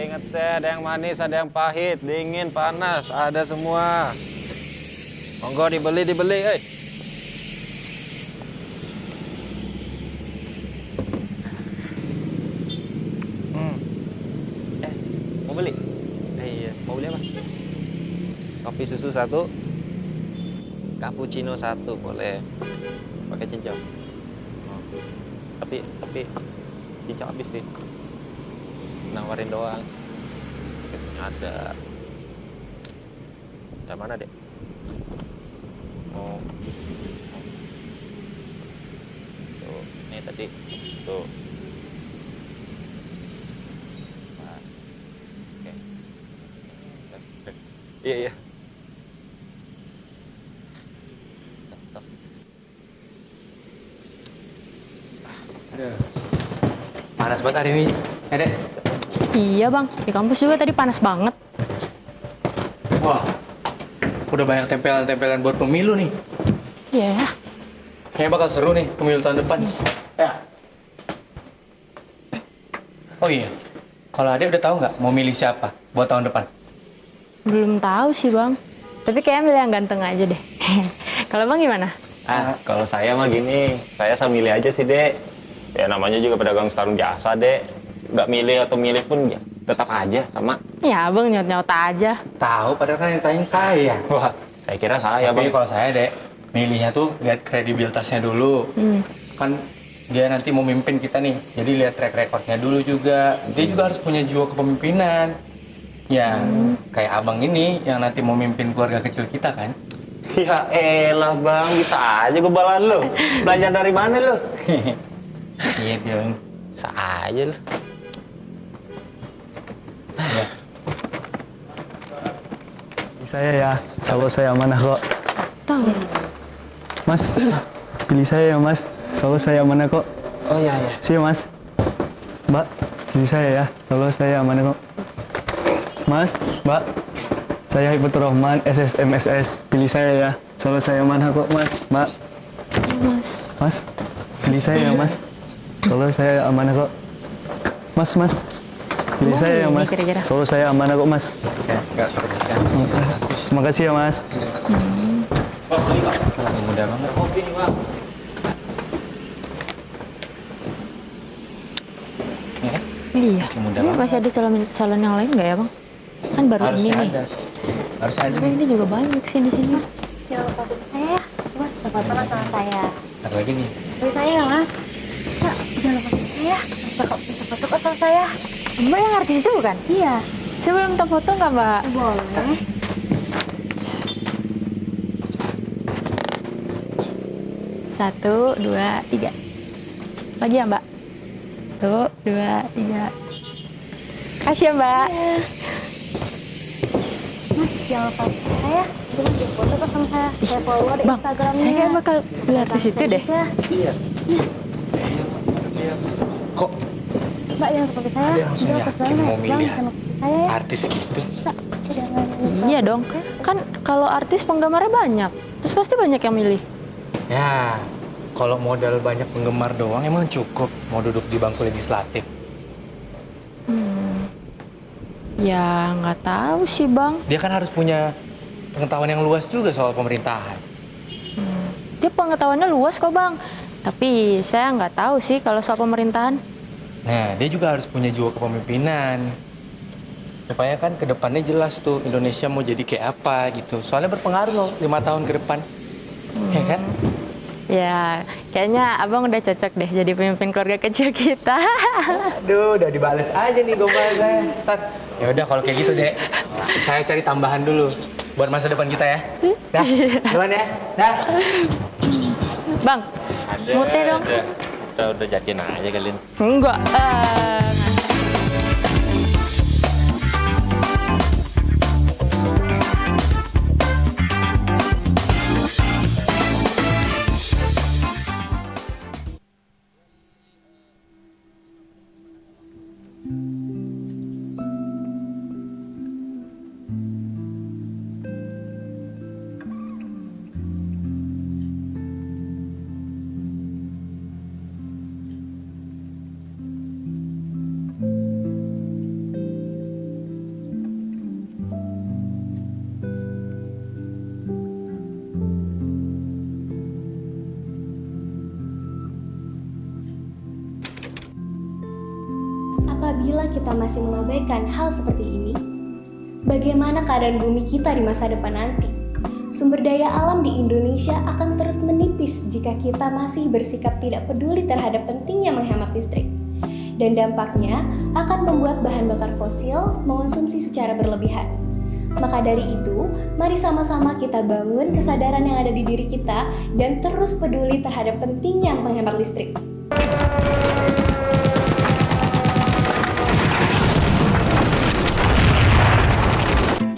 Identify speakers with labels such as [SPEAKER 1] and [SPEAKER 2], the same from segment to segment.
[SPEAKER 1] inget teh, ada yang manis, ada yang pahit, dingin, panas, ada semua. Monggo dibeli, eh. Hmm. Mau beli? Iya, mau beli apa? Kopi susu satu, cappuccino satu, boleh. Pakai cincau. Oh. Tapi cincau habis sih. Nawarin doang. Ada. Yang mana, Dek? Oh. Tuh, ini tadi. Tuh. Pas. Oke. Iya, iya. Tetap.
[SPEAKER 2] Panas banget hari ini. Dek.
[SPEAKER 3] Iya bang, di kampus juga tadi panas banget.
[SPEAKER 2] Wah, udah banyak tempelan-tempelan buat pemilu nih.
[SPEAKER 3] Iya ya.
[SPEAKER 2] Kayaknya bakal seru nih pemilu tahun depan. Ya. Oh iya, kalau Ade udah tahu nggak mau milih siapa buat tahun depan?
[SPEAKER 3] Belum tahu sih bang. Tapi kayaknya milih yang ganteng aja deh. Kalau bang gimana?
[SPEAKER 1] Kalau saya mah gini, saya milih aja sih, Dek. Ya namanya juga pedagang sarung jasa, Dek. Nggak milih atau milih pun ya tetap aja sama.
[SPEAKER 3] Ya abang nyaut-nyaut aja.
[SPEAKER 2] Tahu, padahal kan yang tanya saya.
[SPEAKER 1] Wah, saya kira saya,
[SPEAKER 2] Tapi
[SPEAKER 1] Bang.
[SPEAKER 2] kalau saya, Dek, milihnya tuh lihat kredibilitasnya dulu. Kan dia nanti mau mimpin kita nih, jadi lihat track recordnya dulu juga. Dia juga harus punya jiwa kepemimpinan. Ya, kayak abang ini yang nanti mau mimpin keluarga kecil kita kan.
[SPEAKER 1] Ya elah, Bang, bisa aja kebalan lu. Belajar dari mana lu?
[SPEAKER 2] Iya dong.
[SPEAKER 1] Bisa aja lu.
[SPEAKER 2] Ya.
[SPEAKER 4] Saya ya, selalu saya amanah kok.
[SPEAKER 3] Tahu.
[SPEAKER 4] Mas, pilih saya ya mas, selalu saya amanah kok.
[SPEAKER 2] Oh iya iya.
[SPEAKER 4] Sih mas. Mbak, pilih saya ya, selalu saya amanah kok. Mas, Mbak, saya Hibatur Rahman, SSMSS. Pilih saya ya, selalu saya amanah kok mas. Mbak,
[SPEAKER 3] Mas.
[SPEAKER 4] mas, pilih saya ya mas, selalu saya amanah kok. Mas, pilih
[SPEAKER 3] Emang
[SPEAKER 4] saya ya
[SPEAKER 3] ini
[SPEAKER 4] mas,
[SPEAKER 3] kira-kira?
[SPEAKER 4] selalu saya amanah kok mas.
[SPEAKER 2] Enggak,
[SPEAKER 4] Terima kasih ya mas.
[SPEAKER 2] Selalu muda banget. Ya,
[SPEAKER 3] Iya.
[SPEAKER 2] Masih muda
[SPEAKER 3] Ini
[SPEAKER 2] banget.
[SPEAKER 3] masih ada calon yang lain nggak ya bang? Kan baru
[SPEAKER 2] harusnya
[SPEAKER 3] ini
[SPEAKER 2] ada.
[SPEAKER 3] nih.
[SPEAKER 2] Harusnya ada.
[SPEAKER 3] Tapi ini juga banyak sih di sini.
[SPEAKER 5] Jangan lupa beli saya ya. Mas, sepatu sama saya.
[SPEAKER 2] Ada lagi nih.
[SPEAKER 5] Beli saya ya, Mas. Ya, jangan lupa beli saya. Sepatu sama saya.
[SPEAKER 3] Mbak yang artis itu bukan?
[SPEAKER 5] Iya,
[SPEAKER 3] Saya boleh minta foto nggak mbak?
[SPEAKER 5] boleh.
[SPEAKER 3] Satu, dua, tiga. Lagi ya mbak? Satu, dua, tiga. Kasih ya mbak.
[SPEAKER 5] Mas, jangan lupa beli saya. Jangan di foto sama saya. Saya follow di
[SPEAKER 3] Bang,
[SPEAKER 5] Instagramnya.
[SPEAKER 3] saya kayak bakal beli artis itu deh.
[SPEAKER 2] Iya. Kok
[SPEAKER 5] Mbak, jangan seperti saya.
[SPEAKER 2] Dia langsung
[SPEAKER 5] Dia
[SPEAKER 2] yakin
[SPEAKER 5] kesana.
[SPEAKER 2] mau
[SPEAKER 5] Bang,
[SPEAKER 2] milih
[SPEAKER 5] jangan lupa saya ya.
[SPEAKER 2] artis gitu?
[SPEAKER 5] Mbak, jangan lupa.
[SPEAKER 3] Iya dong. Kan kalau artis penggemarnya banyak. Terus pasti banyak yang milih.
[SPEAKER 2] Ya, kalau modal banyak penggemar doang emang cukup mau duduk di bangku legislatif.
[SPEAKER 3] Ya nggak tahu sih bang.
[SPEAKER 2] Dia kan harus punya pengetahuan yang luas juga soal pemerintahan.
[SPEAKER 3] Dia pengetahuannya luas kok bang. Tapi saya nggak tahu sih kalau soal pemerintahan.
[SPEAKER 2] Nah, dia juga harus punya jiwa kepemimpinan. Supaya kan ke depannya jelas tuh Indonesia mau jadi kayak apa gitu. Soalnya berpengaruh loh 5 tahun ke depan. Ya kan?
[SPEAKER 3] Ya kayaknya abang udah cocok deh jadi pemimpin keluarga kecil kita.
[SPEAKER 2] Aduh, udah dibales aja nih gombal saya. Ya udah kalau kayak gitu deh. Saya cari tambahan dulu buat masa depan kita ya. Dah, duluan ya. Dah.
[SPEAKER 3] Bang, mute dong.
[SPEAKER 1] Kita udah jatin aja kalian.
[SPEAKER 3] Enggak.
[SPEAKER 6] Apabila kita masih mengabaikan hal seperti ini, bagaimana keadaan bumi kita di masa depan nanti? Sumber daya alam di Indonesia akan terus menipis jika kita masih bersikap tidak peduli terhadap pentingnya menghemat listrik. Dan dampaknya akan membuat bahan bakar fosil mengonsumsi secara berlebihan. Maka dari itu, mari sama-sama kita bangun kesadaran yang ada di diri kita dan terus peduli terhadap pentingnya menghemat listrik.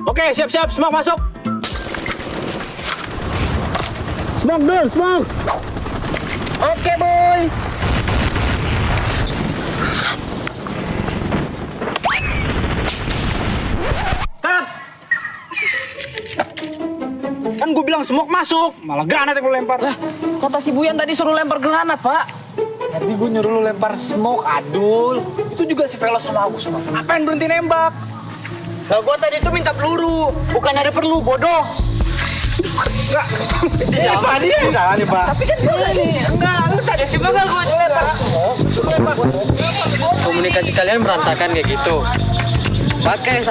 [SPEAKER 1] Oke, siap-siap, smoke masuk. Smoke dulu, smoke.
[SPEAKER 2] Oke, boy.
[SPEAKER 1] Cut. Kan gue bilang smoke masuk, malah granat yang lu lempar.
[SPEAKER 7] Lah, kata si Buyan tadi suruh lempar granat, Pak.
[SPEAKER 2] Tadi gue nyuruh lu lempar smoke, Adul. Itu juga si Velo sama Agus. Ngapain berhenti nembak?
[SPEAKER 7] Lah, gua tadi tuh minta peluru, bukan ada perlu, bodoh.
[SPEAKER 2] Enggak. Pak dia salah nih, Pak. Tapi kan ini enggak, lu tadi coba enggak gua lempar smoke.
[SPEAKER 7] Komunikasi kalian berantakan kayak gitu. Pakai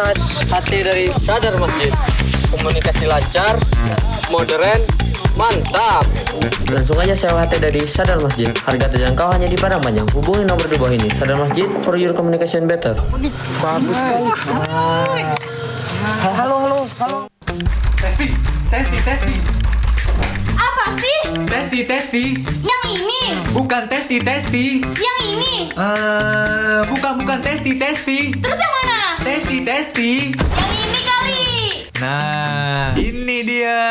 [SPEAKER 7] hati dari Sadar Masjid. Komunikasi lancar, modern, mantap. Langsung aja sewa HT dari Sadar Masjid. Harga terjangkau hanya di Padang Panjang. Hubungi nomor di bawah ini. Sadar Masjid for your communication better.
[SPEAKER 2] Bagus sekali. Halo.
[SPEAKER 8] Testi.
[SPEAKER 5] Apa sih?
[SPEAKER 8] Testi.
[SPEAKER 5] Yang ini?
[SPEAKER 8] Bukan testi.
[SPEAKER 5] Yang ini?
[SPEAKER 8] Bukan testi.
[SPEAKER 5] Terus yang mana?
[SPEAKER 8] Testi.
[SPEAKER 5] Yang ini kali.
[SPEAKER 8] Nah, ini dia.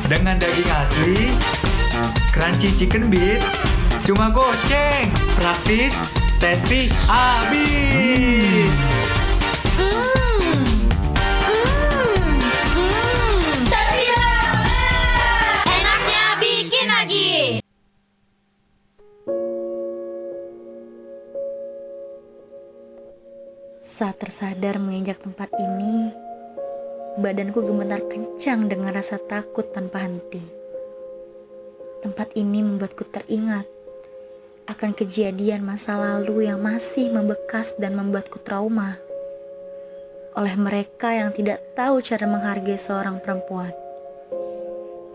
[SPEAKER 8] Dengan daging asli, crunchy chicken bits, cuma goceng, praktis, testi, habis.
[SPEAKER 5] Enaknya bikin lagi.
[SPEAKER 3] Saat tersadar menginjak tempat ini, badanku gemetar kencang dengan rasa takut tanpa henti. Tempat ini membuatku teringat akan kejadian masa lalu yang masih membekas dan membuatku trauma oleh mereka yang tidak tahu cara menghargai seorang perempuan.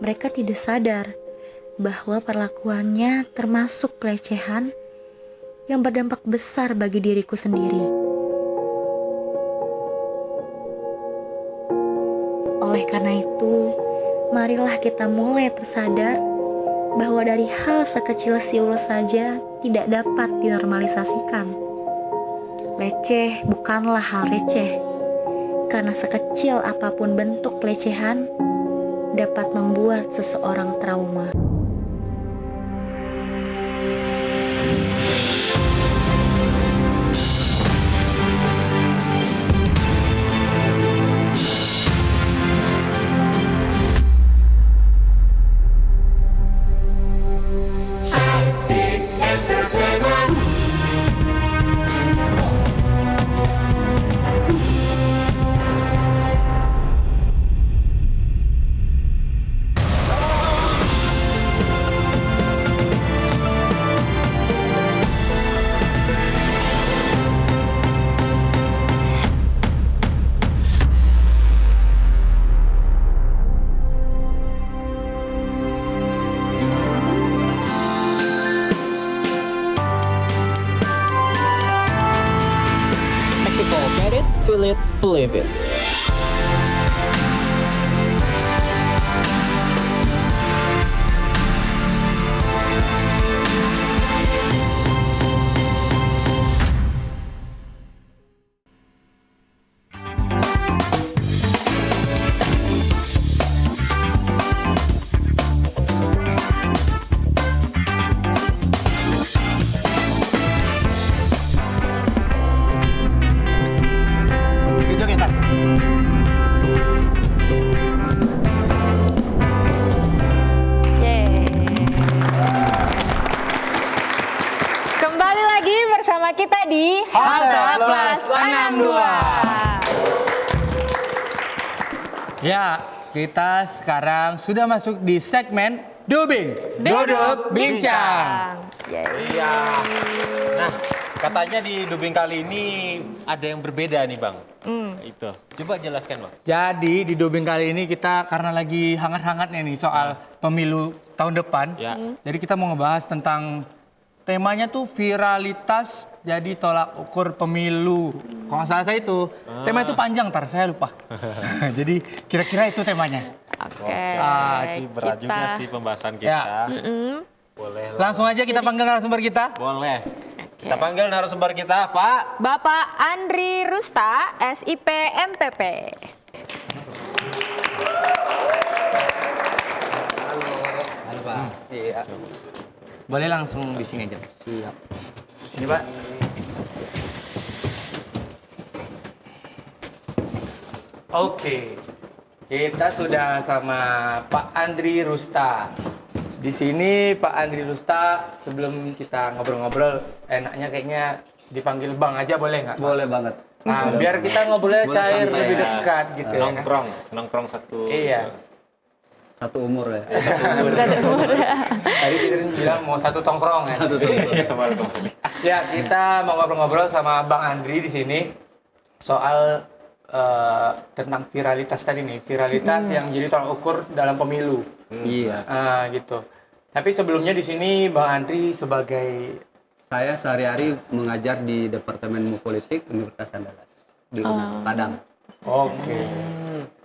[SPEAKER 3] Mereka tidak sadar bahwa perlakuannya termasuk pelecehan yang berdampak besar bagi diriku sendiri. Oleh karena itu, marilah kita mulai tersadar bahwa dari hal sekecil siul saja tidak dapat dinormalisasikan. Leceh bukanlah hal receh, karena sekecil apapun bentuk pelecehan dapat membuat seseorang trauma.
[SPEAKER 7] Get it, feel it, believe it.
[SPEAKER 3] Kembali lagi bersama kita di
[SPEAKER 2] Halte Plus 62. Ya, kita sekarang sudah masuk di segmen Dubing. Duduk Bincang.
[SPEAKER 3] Yeay.
[SPEAKER 2] Iya. Nah,
[SPEAKER 1] Katanya di dubbing kali ini ada yang berbeda nih Bang. Itu. Coba jelaskan Bang.
[SPEAKER 2] Jadi di dubbing kali ini kita karena lagi hangat-hangatnya nih soal pemilu tahun depan.
[SPEAKER 1] Ya.
[SPEAKER 2] Jadi kita mau ngebahas tentang temanya tuh viralitas jadi tolak ukur pemilu. Kalau nggak salah saya itu. Tema itu panjang, saya lupa. Jadi kira-kira itu temanya.
[SPEAKER 5] Oke.
[SPEAKER 1] Ini berat juga sih pembahasan kita.
[SPEAKER 2] Ya.
[SPEAKER 1] Boleh lah.
[SPEAKER 2] Langsung aja kita panggil narasumber kita.
[SPEAKER 1] Boleh. Kita panggil narasumber kita, Pak.
[SPEAKER 5] Bapak Andri Rusta, SIP MPP.
[SPEAKER 2] Halo Pak. Iya. Boleh langsung di sini aja. Siap. Sini Pak. Oke. Kita sudah sama Pak Andri Rusta. Di sini Pak Andri Rusta, sebelum kita ngobrol-ngobrol, enaknya kayaknya dipanggil Bang aja boleh nggak?
[SPEAKER 9] Boleh banget.
[SPEAKER 2] Nah, biar kita ngobrolnya
[SPEAKER 9] Boleh
[SPEAKER 2] cair,
[SPEAKER 9] santai
[SPEAKER 2] lebih
[SPEAKER 9] ya.
[SPEAKER 2] dekat gitu ya.
[SPEAKER 1] Nongkrong, senongkrong satu.
[SPEAKER 2] Iya.
[SPEAKER 9] Satu umur ya.
[SPEAKER 2] Tadi kita bilang mau satu tongkrong ya.
[SPEAKER 9] Satu umur.
[SPEAKER 2] Ya, kita mau ngobrol-ngobrol sama Bang Andri di sini soal tentang viralitas tadi nih, viralitas yang jadi tolak ukur dalam pemilu.
[SPEAKER 9] Iya.
[SPEAKER 2] Gitu. Tapi sebelumnya di sini Bang Andri sebagai
[SPEAKER 9] Saya sehari-hari mengajar di Departemen Ilmu Politik Universitas Andalas di Padang.
[SPEAKER 2] oke.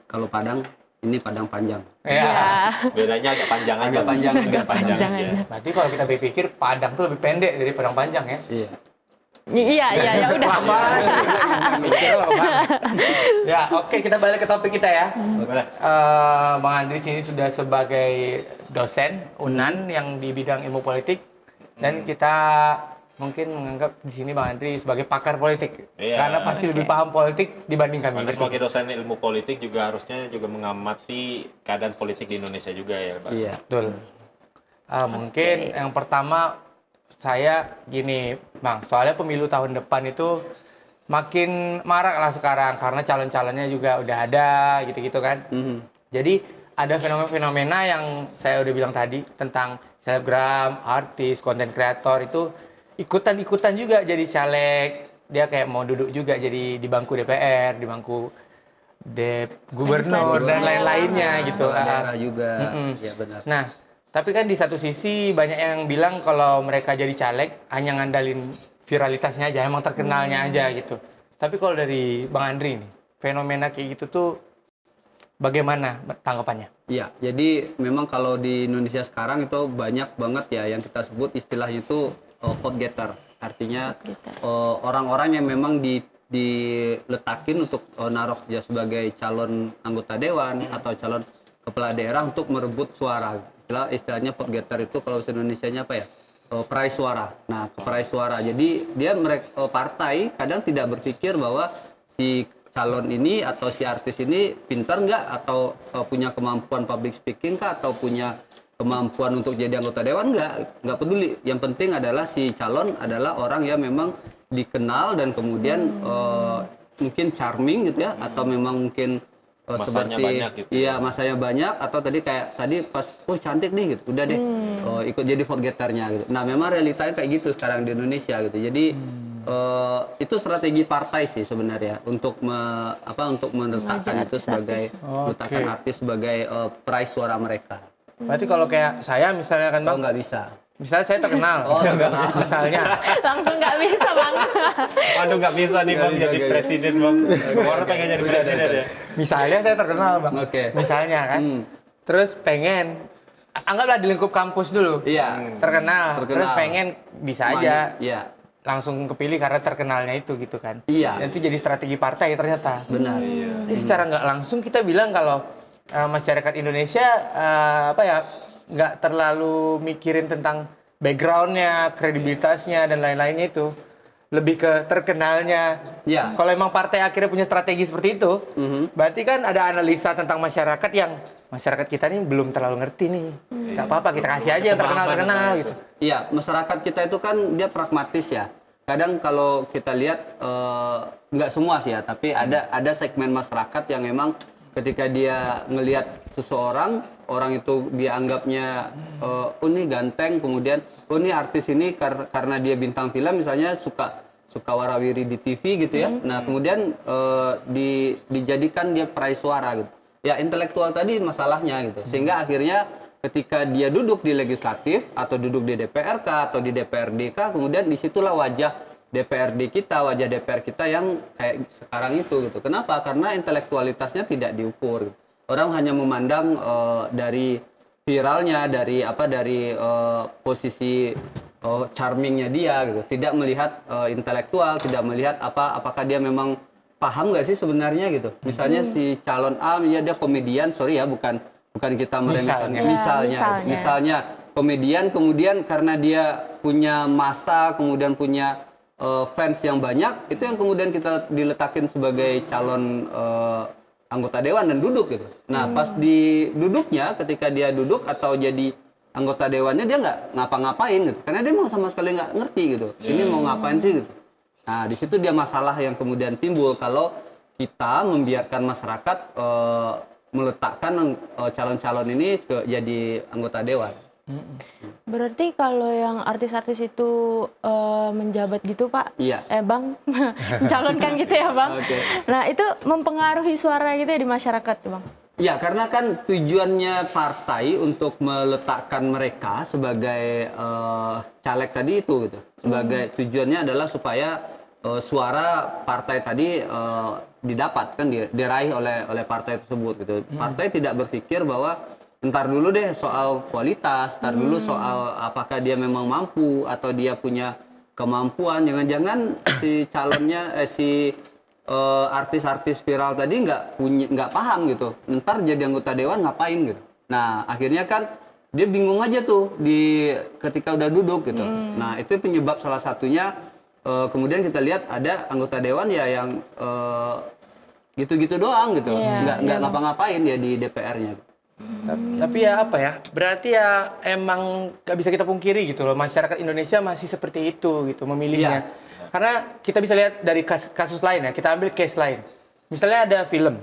[SPEAKER 9] Kalau Padang, ini Padang panjang.
[SPEAKER 2] Ya.
[SPEAKER 1] Bedanya agak panjang aja.
[SPEAKER 9] Agak panjang,
[SPEAKER 1] agak panjang aja.
[SPEAKER 2] Berarti kalau kita berpikir Padang tuh lebih pendek dari Padang panjang ya.
[SPEAKER 9] Iya.
[SPEAKER 5] Iya, ya udah.
[SPEAKER 2] Lama. Mikir lama. Ya, oke, kita balik ke topik kita ya.
[SPEAKER 1] Boleh.
[SPEAKER 2] Bang Andri sini sudah sebagai dosen UNAN yang di bidang ilmu politik dan kita mungkin menganggap di sini Bang Andri sebagai pakar politik.
[SPEAKER 1] Iya.
[SPEAKER 2] Karena pasti lebih paham politik dibanding kami.
[SPEAKER 1] Karena
[SPEAKER 2] Betul.
[SPEAKER 1] sebagai dosen ilmu politik juga harusnya juga mengamati keadaan politik di Indonesia juga ya, Pak.
[SPEAKER 2] Iya, betul. Mungkin yang pertama saya gini, Bang, soalnya pemilu tahun depan itu makin marak lah sekarang karena calon-calonnya juga udah ada gitu-gitu kan. Jadi ada fenomena-fenomena yang saya udah bilang tadi tentang selebgram, artis, konten kreator itu ikutan-ikutan juga jadi caleg. Dia kayak mau duduk juga jadi di bangku DPR, di bangku gubernur dan lain-lainnya gitu.
[SPEAKER 9] Daerah juga.
[SPEAKER 2] Mm-mm.
[SPEAKER 9] Iya benar.
[SPEAKER 2] Nah, tapi kan di satu sisi banyak yang bilang kalau mereka jadi caleg hanya ngandalin viralitasnya aja, emang terkenalnya aja gitu. Tapi kalau dari Bang Andri nih, fenomena kayak gitu tuh bagaimana tanggapannya?
[SPEAKER 9] Iya, jadi memang kalau di Indonesia sekarang itu banyak banget ya yang kita sebut istilahnya itu vote getter. Artinya orang-orang yang memang diletakin untuk naruh ya sebagai calon anggota dewan atau calon kepala daerah untuk merebut suara. Istilahnya vote getter itu kalau bahasa Indonesianya apa ya? Peraih suara. Nah, peraih suara. Jadi dia partai kadang tidak berpikir bahwa si calon ini atau si artis ini pintar nggak atau punya kemampuan public speaking kah atau punya kemampuan untuk jadi anggota dewan nggak peduli. Yang penting adalah si calon adalah orang yang memang dikenal dan kemudian mungkin charming gitu ya atau memang mungkin
[SPEAKER 1] Masanya
[SPEAKER 9] seperti
[SPEAKER 1] banyak gitu.
[SPEAKER 9] iya masanya banyak atau tadi pas cantik nih gitu udah deh ikut jadi vote getternya gitu. Nah memang realitanya kayak gitu sekarang di Indonesia gitu. Jadi itu strategi partai sih sebenarnya untuk untuk meletakkan itu sebagai meletakkan artis sebagai peraih suara mereka.
[SPEAKER 2] Berarti kalau kayak saya misalnya kan Bang,
[SPEAKER 9] Nggak bisa.
[SPEAKER 2] misalnya saya terkenal, misalnya
[SPEAKER 5] Langsung nggak bisa, Bang.
[SPEAKER 1] Waduh, nggak bisa nih Bang jadi presiden Bang. Orang pengen jadi presiden ya.
[SPEAKER 2] misalnya saya terkenal Bang,
[SPEAKER 9] Oke.
[SPEAKER 2] misalnya kan, terus pengen, anggaplah di lingkup kampus dulu,
[SPEAKER 9] Iya.
[SPEAKER 2] terkenal, terus pengen bisa aja
[SPEAKER 9] Iya.
[SPEAKER 2] langsung kepilih karena terkenalnya itu gitu kan.
[SPEAKER 9] Iya.
[SPEAKER 2] Dan itu jadi strategi partai ternyata.
[SPEAKER 9] Benar.
[SPEAKER 2] Jadi secara nggak langsung kita bilang kalau masyarakat Indonesia nggak terlalu mikirin tentang backgroundnya, kredibilitasnya dan lain-lainnya itu, lebih ke terkenalnya.
[SPEAKER 9] Iya.
[SPEAKER 2] Kalau emang partai akhirnya punya strategi seperti itu, berarti kan ada analisa tentang masyarakat yang masyarakat kita nih belum terlalu ngerti nih. Nggak apa-apa, kita kasih aja yang terkenal gitu.
[SPEAKER 9] Iya, masyarakat kita itu kan dia pragmatis ya. Kadang kalau kita lihat nggak semua sih ya, tapi ada segmen masyarakat yang memang ketika dia ngelihat seseorang orang itu dianggapnya oh ini ganteng, kemudian oh ini artis ini karena dia bintang film misalnya suka warawiri di TV gitu ya. Nah kemudian dijadikan dia peraih suara gitu. Ya intelektual tadi masalahnya gitu. Sehingga akhirnya ketika dia duduk di legislatif atau duduk di DPRK atau di DPRDK, kemudian disitulah wajah DPRD kita, wajah DPR kita yang kayak sekarang itu gitu. Kenapa? Karena intelektualitasnya tidak diukur. Orang hanya memandang dari viralnya, dari posisi charmingnya dia gitu. Tidak melihat intelektual, tidak melihat apakah dia memang paham nggak sih sebenarnya gitu. Misalnya si calon A, ya dia komedian, sorry ya, bukan kita meremehkan. Misalnya komedian, kemudian karena dia punya massa, kemudian punya fans yang banyak, itu yang kemudian kita diletakin sebagai calon anggota dewan dan duduk gitu. Nah pas di duduknya, ketika dia duduk atau jadi anggota dewannya, dia nggak ngapa-ngapain gitu, karena dia mau sama sekali nggak ngerti gitu. Ini mau ngapain sih gitu. Nah di situ dia masalah yang kemudian timbul kalau kita membiarkan masyarakat meletakkan calon-calon ini jadi anggota dewan.
[SPEAKER 5] Berarti kalau yang artis-artis itu menjabat gitu Pak,
[SPEAKER 9] iya.
[SPEAKER 5] Bang, mencalonkan gitu ya Bang.
[SPEAKER 9] Okay.
[SPEAKER 5] Nah itu mempengaruhi suara gitu ya di masyarakat Bang?
[SPEAKER 9] Ya karena kan tujuannya partai untuk meletakkan mereka sebagai caleg tadi itu gitu. Sebagai tujuannya adalah supaya suara partai tadi didapat kan, diraih oleh partai tersebut gitu. Partai tidak berpikir bahwa ntar dulu deh soal kualitas, ntar dulu soal apakah dia memang mampu atau dia punya kemampuan. Jangan-jangan si calonnya artis-artis viral tadi nggak paham gitu. Ntar jadi anggota dewan ngapain gitu. Nah akhirnya kan dia bingung aja tuh ketika udah duduk gitu. Nah itu penyebab salah satunya. Kemudian kita lihat ada anggota dewan ya yang gitu-gitu doang gitu, nggak ngapa-ngapain ya di DPR-nya.
[SPEAKER 2] Tapi ya apa ya, berarti ya emang gak bisa kita pungkiri gitu loh, masyarakat Indonesia masih seperti itu gitu memilihnya. Karena kita bisa lihat dari kasus lain ya, kita ambil case lain. Misalnya ada film.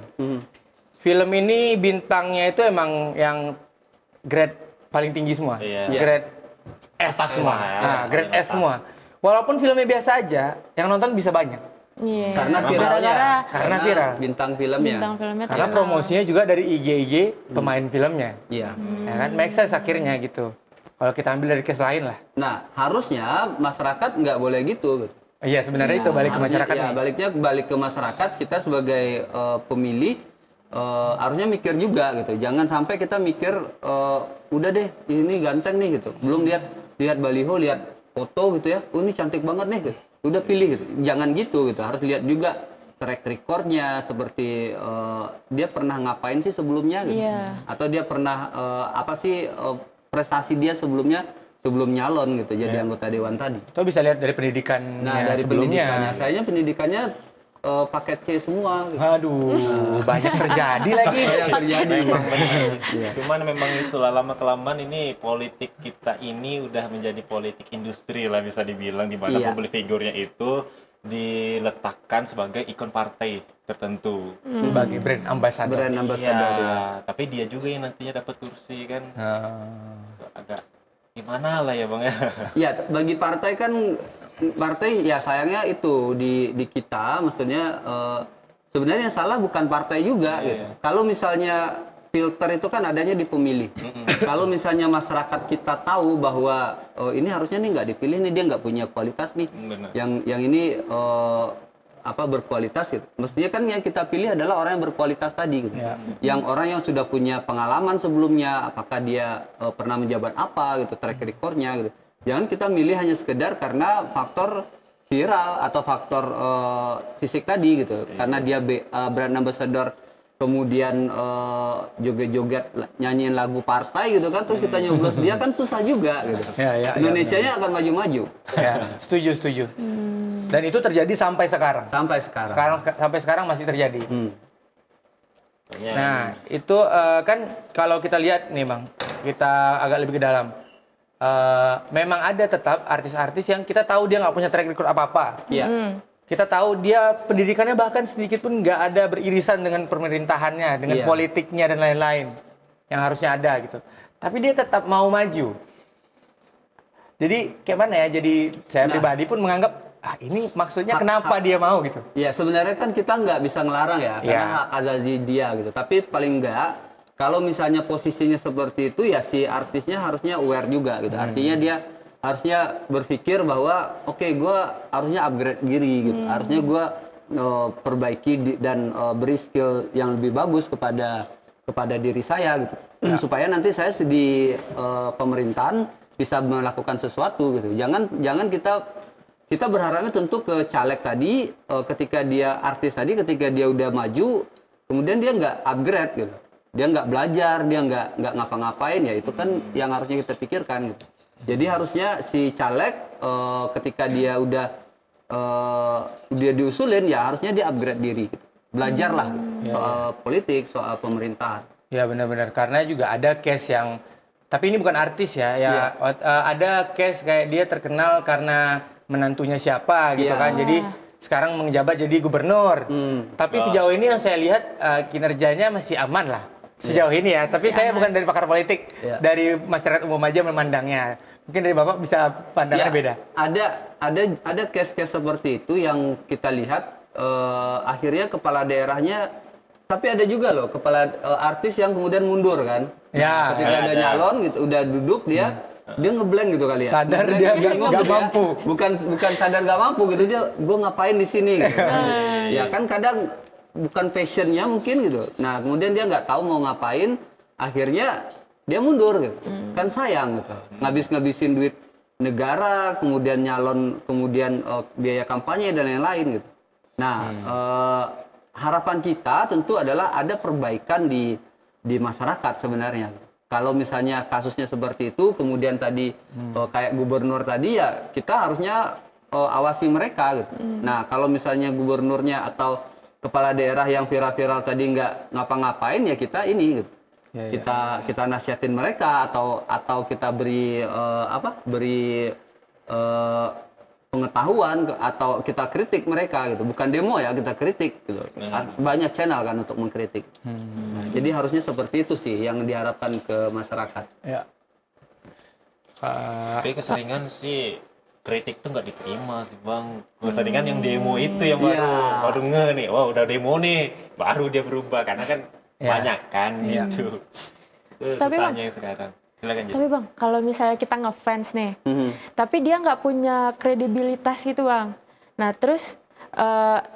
[SPEAKER 2] Film ini bintangnya itu emang yang grade paling tinggi semua. Grade S semua. Nah, grade S semua. Walaupun filmnya biasa aja, yang nonton bisa banyak.
[SPEAKER 9] Karena viralnya,
[SPEAKER 2] karena viral.
[SPEAKER 9] Bintang filmnya.
[SPEAKER 2] Karena promosinya juga dari IG pemain filmnya.
[SPEAKER 9] Iya.
[SPEAKER 2] Ya kan, make sense akhirnya gitu. Kalau kita ambil dari case lain lah.
[SPEAKER 9] Nah, harusnya masyarakat nggak boleh gitu.
[SPEAKER 2] Iya, sebenarnya itu balik ke masyarakat.
[SPEAKER 9] Ya, balik ke masyarakat, kita sebagai pemilih harusnya mikir juga gitu. Jangan sampai kita mikir udah deh ini ganteng nih gitu. Belum lihat baliho, lihat foto gitu ya. Oh, ini cantik banget nih gitu. Udah pilih gitu. Jangan gitu gitu. Harus lihat juga track recordnya, seperti dia pernah ngapain sih sebelumnya gitu. Atau dia pernah prestasi dia sebelum nyalon gitu jadi anggota dewan tadi.
[SPEAKER 2] Itu bisa lihat dari pendidikannya.
[SPEAKER 9] Nah, dari pendidikannya. Sayanya pendidikannya paket C semua. Gitu.
[SPEAKER 2] Aduh, banyak terjadi lagi.
[SPEAKER 1] Memang benar. Cuman memang itulah lama-kelamaan ini politik kita ini udah menjadi politik industri lah bisa dibilang, di mana public figure-nya itu diletakkan sebagai ikon partai tertentu.
[SPEAKER 2] Sebagai brand ambassador.
[SPEAKER 1] Ya. Tapi dia juga yang nantinya dapat kursi kan. Agak gimana lah ya Bang ya.
[SPEAKER 9] Ya, bagi partai kan ya sayangnya itu di kita maksudnya sebenarnya yang salah bukan partai juga gitu. Kalau misalnya filter itu kan adanya di pemilih. Kalau misalnya masyarakat kita tahu bahwa ini harusnya nih nggak dipilih nih, dia nggak punya kualitas nih. Yang ini berkualitas gitu. Mestinya kan yang kita pilih adalah orang yang berkualitas tadi gitu. Yang orang yang sudah punya pengalaman sebelumnya, apakah dia pernah menjabat apa gitu, track record-nya gitu. Jangan kita milih hanya sekedar karena faktor viral atau faktor fisik tadi gitu. Karena dia brand ambassador, kemudian joget-joget nyanyiin lagu partai gitu kan, terus kita nyoblos dia kan susah juga gitu. Indonesianya akan maju-maju.
[SPEAKER 2] Setuju. Dan itu terjadi sampai sekarang. Sampai sekarang masih terjadi. Nah, itu kan kalau kita lihat nih Bang, kita agak lebih ke dalam. Memang ada tetap artis-artis yang kita tahu dia nggak punya track record apa-apa. Kita tahu dia pendidikannya bahkan sedikit pun nggak ada beririsan dengan pemerintahannya, dengan politiknya dan lain-lain. yang harusnya ada gitu. Tapi dia tetap mau maju. Jadi kayak mana ya? Jadi saya pribadi pun menganggap ini maksudnya kenapa dia mau gitu?
[SPEAKER 9] Ya sebenarnya kan kita nggak bisa ngelarang ya, karena hak azazi dia gitu. Tapi paling nggak, kalau misalnya posisinya seperti itu ya si artisnya harusnya aware juga gitu. Artinya dia harusnya berpikir bahwa oke, gue harusnya upgrade diri gitu. Harusnya gue perbaiki dan beri skill yang lebih bagus kepada diri saya gitu. Supaya nanti saya di pemerintahan bisa melakukan sesuatu gitu. Jangan kita berharapnya tentu ke caleg tadi, ketika dia artis tadi, ketika dia udah maju, kemudian dia nggak upgrade gitu, dia nggak belajar, dia nggak ngapa-ngapain, ya itu kan yang harusnya kita pikirkan gitu. Jadi harusnya si caleg ketika dia udah diusulin, ya harusnya dia upgrade diri, gitu. Belajarlah soal politik, soal pemerintahan.
[SPEAKER 2] Ya benar-benar, karena juga ada case yang, tapi ini bukan artis ya, ada case kayak dia terkenal karena menantunya siapa gitu kan, jadi sekarang menjabat jadi gubernur. Tapi sejauh ini yang saya lihat kinerjanya masih aman lah sejauh ini ya. Tapi saya bukan dari pakar politik, dari masyarakat umum aja memandangnya. Mungkin dari Bapak bisa pandangannya beda.
[SPEAKER 9] Ada case-case seperti itu yang kita lihat akhirnya kepala daerahnya, tapi ada juga loh kepala artis yang kemudian mundur kan. Ketika ada nyalon gitu, udah duduk dia ngeblank gitu kali ya.
[SPEAKER 2] Sadar dia nggak mampu.
[SPEAKER 9] Bukan sadar nggak mampu gitu, dia gue ngapain di sini gitu. Ya kan kadang bukan passionnya mungkin gitu. Nah kemudian dia nggak tahu mau ngapain, akhirnya dia mundur gitu. Kan sayang gitu. Ngabisin duit negara, kemudian nyalon, kemudian biaya kampanye dan lain-lain gitu. Nah harapan kita tentu adalah ada perbaikan di masyarakat sebenarnya. Kalau misalnya kasusnya seperti itu, kemudian tadi kayak gubernur tadi, ya kita harusnya awasi mereka gitu. Nah kalau misalnya gubernurnya atau kepala daerah yang viral-viral tadi nggak ngapa-ngapain, ya kita ini gitu. Kita nasihatin mereka atau kita beri pengetahuan atau kita kritik mereka gitu. Bukan demo ya, kita kritik gitu. Banyak channel kan untuk mengkritik. Nah, jadi harusnya seperti itu sih yang diharapkan ke masyarakat.
[SPEAKER 1] Tapi keseringan sih kritik tuh nggak diterima sih Bang. Keseringan yang demo itu yang baru nge nih, wah udah demo nih, baru dia berubah karena kan banyak kan gitu. Itu susahnya yang sekarang. Silakan.
[SPEAKER 5] Tapi Bang, kalau misalnya kita ngefans nih, tapi dia nggak punya kredibilitas gitu Bang. Nah terus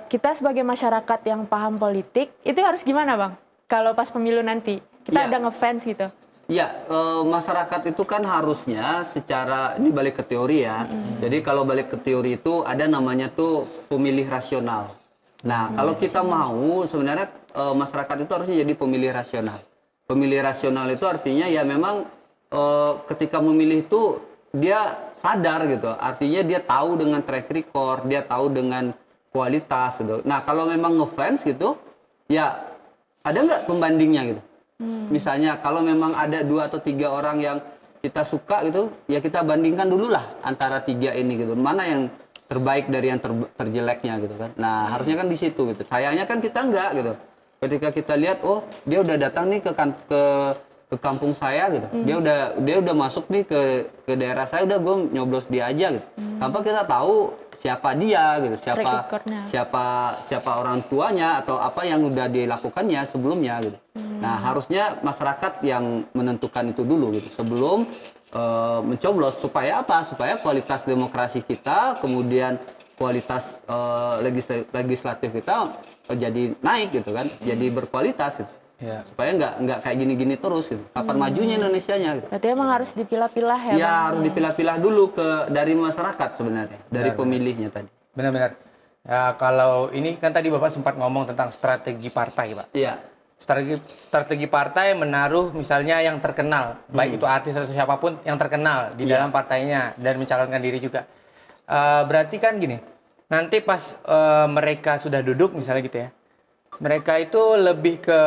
[SPEAKER 5] kita sebagai masyarakat yang paham politik, itu harus gimana Bang? Kalau pas pemilu nanti, kita ada ngefans gitu.
[SPEAKER 9] Ya, masyarakat itu kan harusnya secara, ini balik ke teori ya. Jadi kalau balik ke teori itu ada namanya tuh pemilih rasional. Nah kalau kita mau sebenarnya masyarakat itu harusnya jadi pemilih rasional. Pemilih rasional itu artinya ya memang ketika memilih itu dia sadar gitu, artinya dia tahu dengan track record, dia tahu dengan kualitas gitu. Nah kalau memang ngefans gitu, ya ada nggak pembandingnya gitu. Misalnya kalau memang ada 2 atau 3 orang yang kita suka gitu, ya kita bandingkan dulu lah antara 3 ini gitu, mana yang terbaik dari yang terjeleknya gitu kan. Nah harusnya kan di situ gitu. Sayangnya kan kita enggak gitu. Ketika kita lihat, oh dia udah datang nih ke kampung saya gitu, dia udah masuk nih ke daerah saya, udah gue nyoblos dia aja gitu, tanpa kita tahu siapa dia gitu, siapa orang tuanya atau apa yang udah dilakukannya sebelumnya gitu. Nah harusnya masyarakat yang menentukan itu dulu gitu sebelum mencoblos, supaya apa? Supaya kualitas demokrasi kita, kemudian kualitas legislatif kita jadi naik gitu kan, jadi berkualitas gitu. Supaya nggak kayak gini-gini terus gitu. Kapan majunya Indonesianya gitu.
[SPEAKER 5] Berarti emang harus dipilah-pilah ya?
[SPEAKER 9] Ya harus dipilah-pilah dulu dari masyarakat sebenarnya, dari pemilihnya tadi.
[SPEAKER 2] Benar-benar. Ya kalau ini kan tadi Bapak sempat ngomong tentang strategi partai Pak.
[SPEAKER 9] Iya.
[SPEAKER 2] Strategi partai menaruh misalnya yang terkenal, baik itu artis atau siapapun yang terkenal di dalam partainya dan mencalonkan diri juga. Berarti kan gini, nanti pas mereka sudah duduk misalnya gitu ya, mereka itu lebih ke,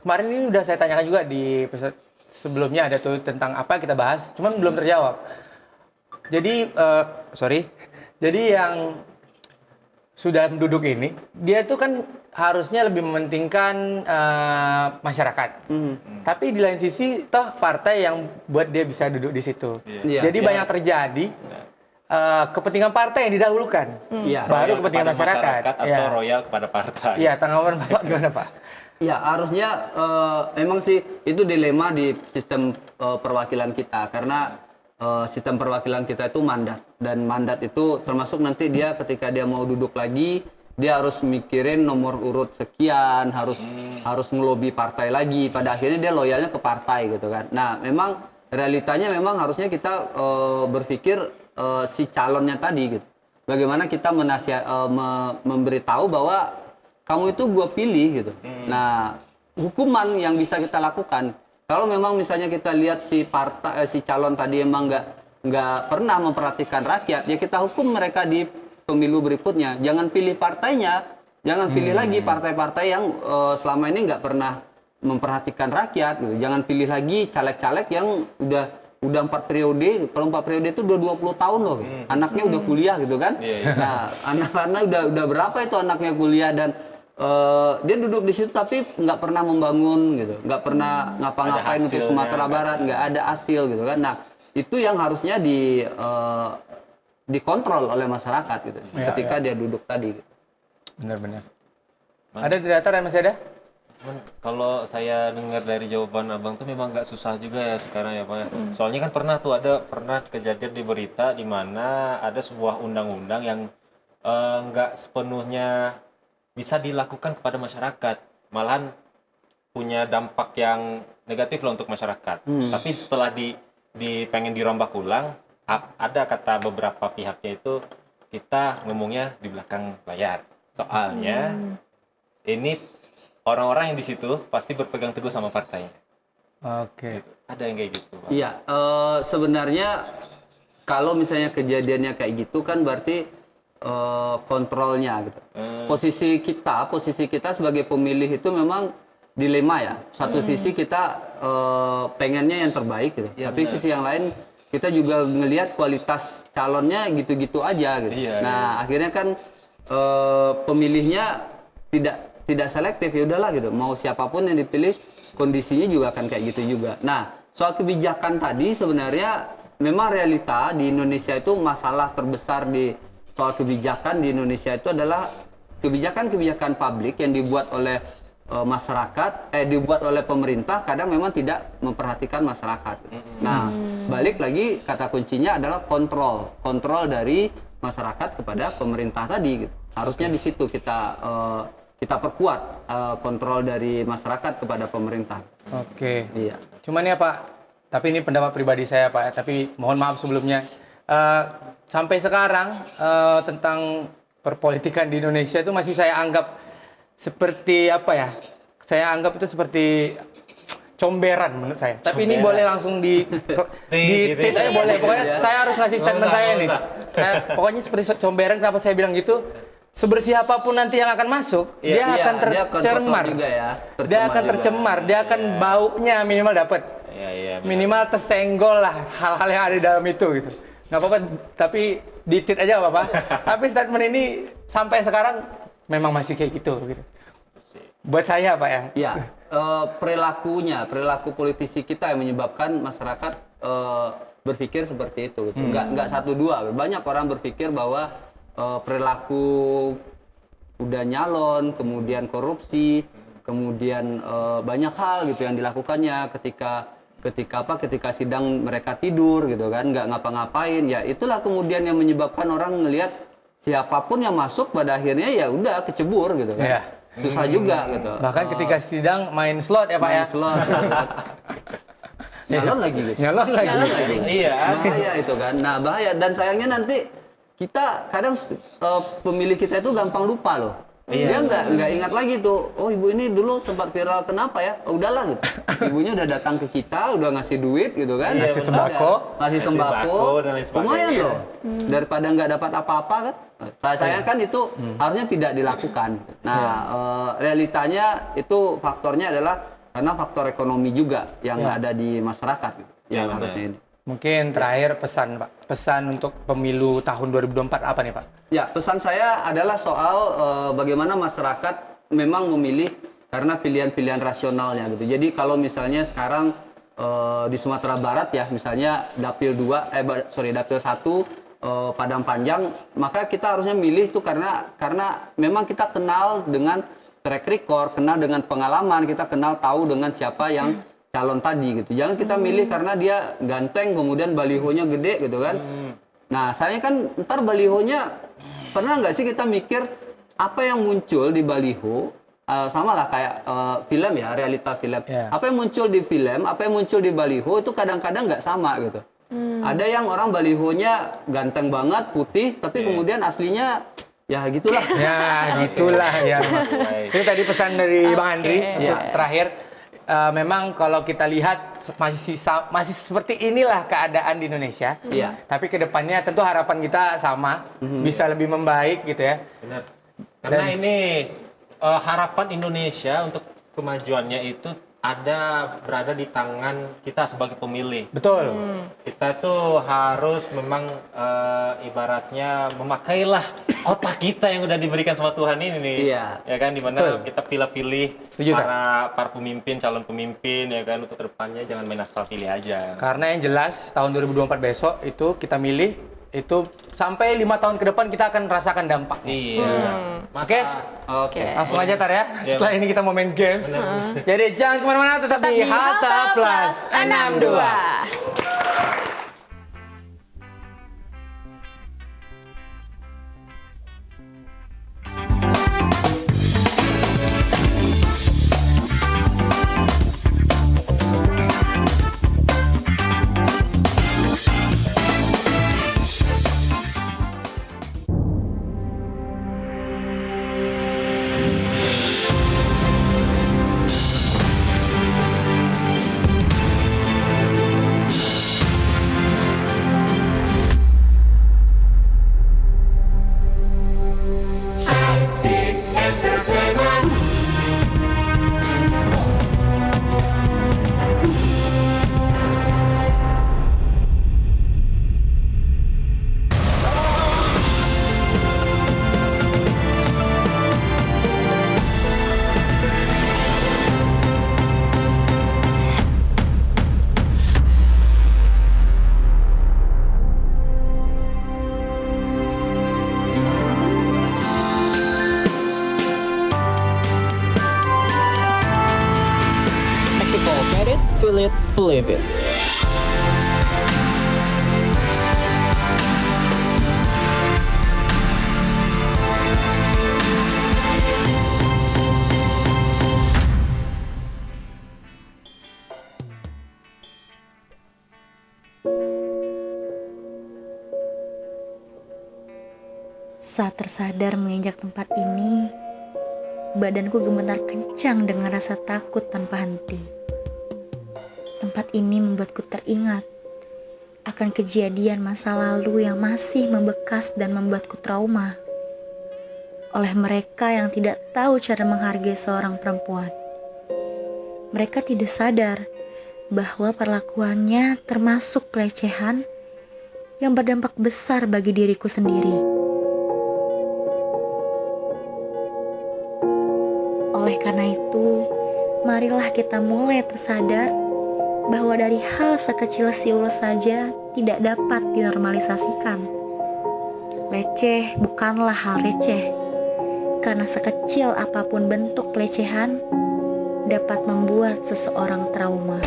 [SPEAKER 2] kemarin ini udah saya tanyakan juga di episode sebelumnya, ada tuh tentang apa kita bahas, cuman belum terjawab. Jadi jadi yang sudah duduk ini, dia tuh kan harusnya lebih mementingkan masyarakat. Tapi di lain sisi toh partai yang buat dia bisa duduk di situ.
[SPEAKER 9] Iya.
[SPEAKER 2] Jadi banyak terjadi kepentingan partai yang didahulukan, baru
[SPEAKER 1] Royal
[SPEAKER 2] kepentingan
[SPEAKER 1] kepada
[SPEAKER 2] masyarakat.
[SPEAKER 1] atau royal kepada partai.
[SPEAKER 2] Iya, tanggapan Bapak gimana Pak?
[SPEAKER 9] Ya, harusnya memang sih itu dilema di sistem perwakilan kita, karena sistem perwakilan kita itu mandat, dan mandat itu termasuk nanti dia ketika dia mau duduk lagi, dia harus mikirin nomor urut sekian, harus ngelobi partai lagi, pada akhirnya dia loyalnya ke partai gitu kan. Nah, memang realitanya memang harusnya kita berpikir si calonnya tadi gitu. Bagaimana kita memberitahu bahwa kamu itu gue pilih gitu. Nah, hukuman yang bisa kita lakukan kalau memang misalnya kita lihat si partai si calon tadi emang nggak pernah memperhatikan rakyat, ya kita hukum mereka di pemilu berikutnya. Jangan pilih partainya, jangan pilih lagi partai-partai yang selama ini nggak pernah memperhatikan rakyat gitu. Jangan pilih lagi caleg-caleg yang udah 4 periode. Kalau 4 periode itu udah 20 tahun loh gitu. Anaknya udah kuliah gitu kan. Nah, anak-anak udah berapa itu anaknya kuliah, dan dia duduk di situ tapi nggak pernah membangun gitu, nggak pernah ngapa-ngapain untuk Sumatera Barat, nggak ada hasil gitu kan. Nah, itu yang harusnya dikontrol oleh masyarakat gitu, ketika dia duduk tadi. Gitu.
[SPEAKER 2] Benar-benar. Ada di data masih ada?
[SPEAKER 1] Kalau saya dengar dari jawaban abang tuh memang nggak susah juga ya sekarang ya Pak. Soalnya kan pernah kejadian di berita di mana ada sebuah undang-undang yang nggak sepenuhnya bisa dilakukan kepada masyarakat, malahan punya dampak yang negatif loh untuk masyarakat. Tapi setelah pengen dirombak ulang, ada kata beberapa pihaknya itu kita ngomongnya di belakang layar. Soalnya ini orang-orang yang di situ pasti berpegang teguh sama partainya.
[SPEAKER 2] Oke.
[SPEAKER 1] Gitu. Ada yang kayak gitu, Pak.
[SPEAKER 9] Iya, sebenarnya kalau misalnya kejadiannya kayak gitu kan berarti kontrolnya gitu. Posisi kita sebagai pemilih itu memang dilema ya. Satu sisi kita pengennya yang terbaik gitu.
[SPEAKER 1] Ya,
[SPEAKER 9] tapi sisi yang lain kita juga ngelihat kualitas calonnya gitu-gitu aja gitu. Nah, akhirnya kan pemilihnya tidak selektif, ya udahlah gitu. Mau siapapun yang dipilih, kondisinya juga akan kayak gitu juga. Nah, soal kebijakan tadi sebenarnya memang realita di Indonesia itu masalah terbesar di soal kebijakan di Indonesia itu adalah kebijakan-kebijakan publik yang dibuat oleh masyarakat, dibuat oleh pemerintah kadang memang tidak memperhatikan masyarakat. Nah, balik lagi kata kuncinya adalah kontrol dari masyarakat kepada pemerintah tadi. Gitu. Harusnya di situ kita perkuat kontrol dari masyarakat kepada pemerintah.
[SPEAKER 2] Oke.
[SPEAKER 9] Iya.
[SPEAKER 2] Cuman ya Pak, tapi ini pendapat pribadi saya Pak, tapi mohon maaf sebelumnya. Sampai sekarang tentang perpolitikan di Indonesia itu masih saya anggap seperti apa ya? Saya anggap itu seperti comberan menurut saya. Tapi ini boleh langsung di tit aja boleh. Pokoknya saya harus ngasih statement saya nih. Pokoknya seperti comberan. Kenapa saya bilang gitu? Sebersih apapun nanti yang akan masuk, dia akan tercemar. Dia akan tercemar. Dia akan baunya minimal dapat. Minimal tersenggol lah hal-hal yang ada di dalam itu gitu. Nggak apa-apa, tapi ditit aja nggak apa-apa. Tapi statement ini sampai sekarang memang masih kayak gitu. Buat saya Pak ya.
[SPEAKER 9] Iya, perilaku politisi kita yang menyebabkan masyarakat berpikir seperti itu. Gitu. Nggak satu dua, banyak orang berpikir bahwa perilaku udah nyalon, kemudian korupsi, kemudian banyak hal gitu yang dilakukannya ketika sidang mereka tidur gitu kan, nggak ngapa-ngapain, ya itulah kemudian yang menyebabkan orang ngelihat siapapun yang masuk pada akhirnya ya udah kecebur gitu kan. Susah juga gitu.
[SPEAKER 2] Bahkan ketika sidang main slot ya Pak ya.
[SPEAKER 9] Slot. Nyalon lagi gitu.
[SPEAKER 2] Nyalon lagi.
[SPEAKER 9] Iya, bahaya itu kan. Nah, bahaya, dan sayangnya nanti kita kadang pemilih kita itu gampang lupa loh. Dia nggak ingat lagi tuh, oh ibu ini dulu sempat viral kenapa ya? Oh, udahlah gitu. Ibunya udah datang ke kita, udah ngasih duit gitu kan.
[SPEAKER 2] Ngasih sembako.
[SPEAKER 9] Ngasih sembako. Lumayan loh. Daripada nggak dapat apa-apa kan. Saya kan itu harusnya tidak dilakukan. Nah, realitanya itu faktornya adalah karena faktor ekonomi juga yang ada di masyarakat gitu. Yang harusnya ini.
[SPEAKER 2] Mungkin terakhir pesan Pak, pesan untuk pemilu tahun 2024 apa nih Pak?
[SPEAKER 9] Ya, pesan saya adalah soal bagaimana masyarakat memang memilih karena pilihan-pilihan rasionalnya gitu. Jadi kalau misalnya sekarang di Sumatera Barat ya, misalnya dapil 1 Padang Panjang, maka kita harusnya milih itu karena memang kita kenal dengan track record, kenal dengan pengalaman, kita kenal tahu dengan siapa yang calon tadi gitu. Jangan kita milih karena dia ganteng kemudian balihonya gede gitu kan. Nah, saya kan ntar balihonya, pernah nggak sih kita mikir apa yang muncul di baliho, sama lah kayak film ya, realita film. Apa yang muncul di film, apa yang muncul di baliho itu kadang-kadang nggak sama gitu. Ada yang orang balihonya ganteng banget, putih, tapi kemudian aslinya ya gitulah.
[SPEAKER 2] Ya, gitulah ya. Itu tadi pesan dari Bang Andri untuk terakhir. Memang kalau kita lihat masih seperti inilah keadaan di Indonesia. Tapi kedepannya tentu harapan kita sama, bisa lebih membaik gitu ya.
[SPEAKER 1] Benar. Karena ini harapan Indonesia untuk kemajuannya itu berada di tangan kita sebagai pemilih.
[SPEAKER 2] Betul.
[SPEAKER 1] Kita tuh harus memang ibaratnya memakailah otak kita yang udah diberikan sama Tuhan ini nih. Ya kan, dimana kita pilih-pilih para pemimpin, calon pemimpin ya kan, untuk depannya jangan main asal pilih aja.
[SPEAKER 2] Karena yang jelas tahun 2024 besok itu kita milih itu sampai 5 tahun ke depan kita akan merasakan dampak. Oke. Langsung aja Tar ya. Setelah ini kita mau main games. Jadi jangan kemana-mana, tetap di Hatta Plus 62.
[SPEAKER 7] Feel it, believe it.
[SPEAKER 3] Saat tersadar menginjak tempat ini, badanku gemetar kencang dengan rasa takut tanpa henti. Tempat ini membuatku teringat akan kejadian masa lalu yang masih membekas dan membuatku trauma oleh mereka yang tidak tahu cara menghargai seorang perempuan. Mereka tidak sadar bahwa perlakuannya termasuk pelecehan yang berdampak besar bagi diriku sendiri. Oleh karena itu, marilah kita mulai tersadar bahwa dari hal sekecil siul saja tidak dapat dinormalisasikan. Leceh bukanlah hal receh, karena sekecil apapun bentuk pelecehan dapat membuat seseorang trauma.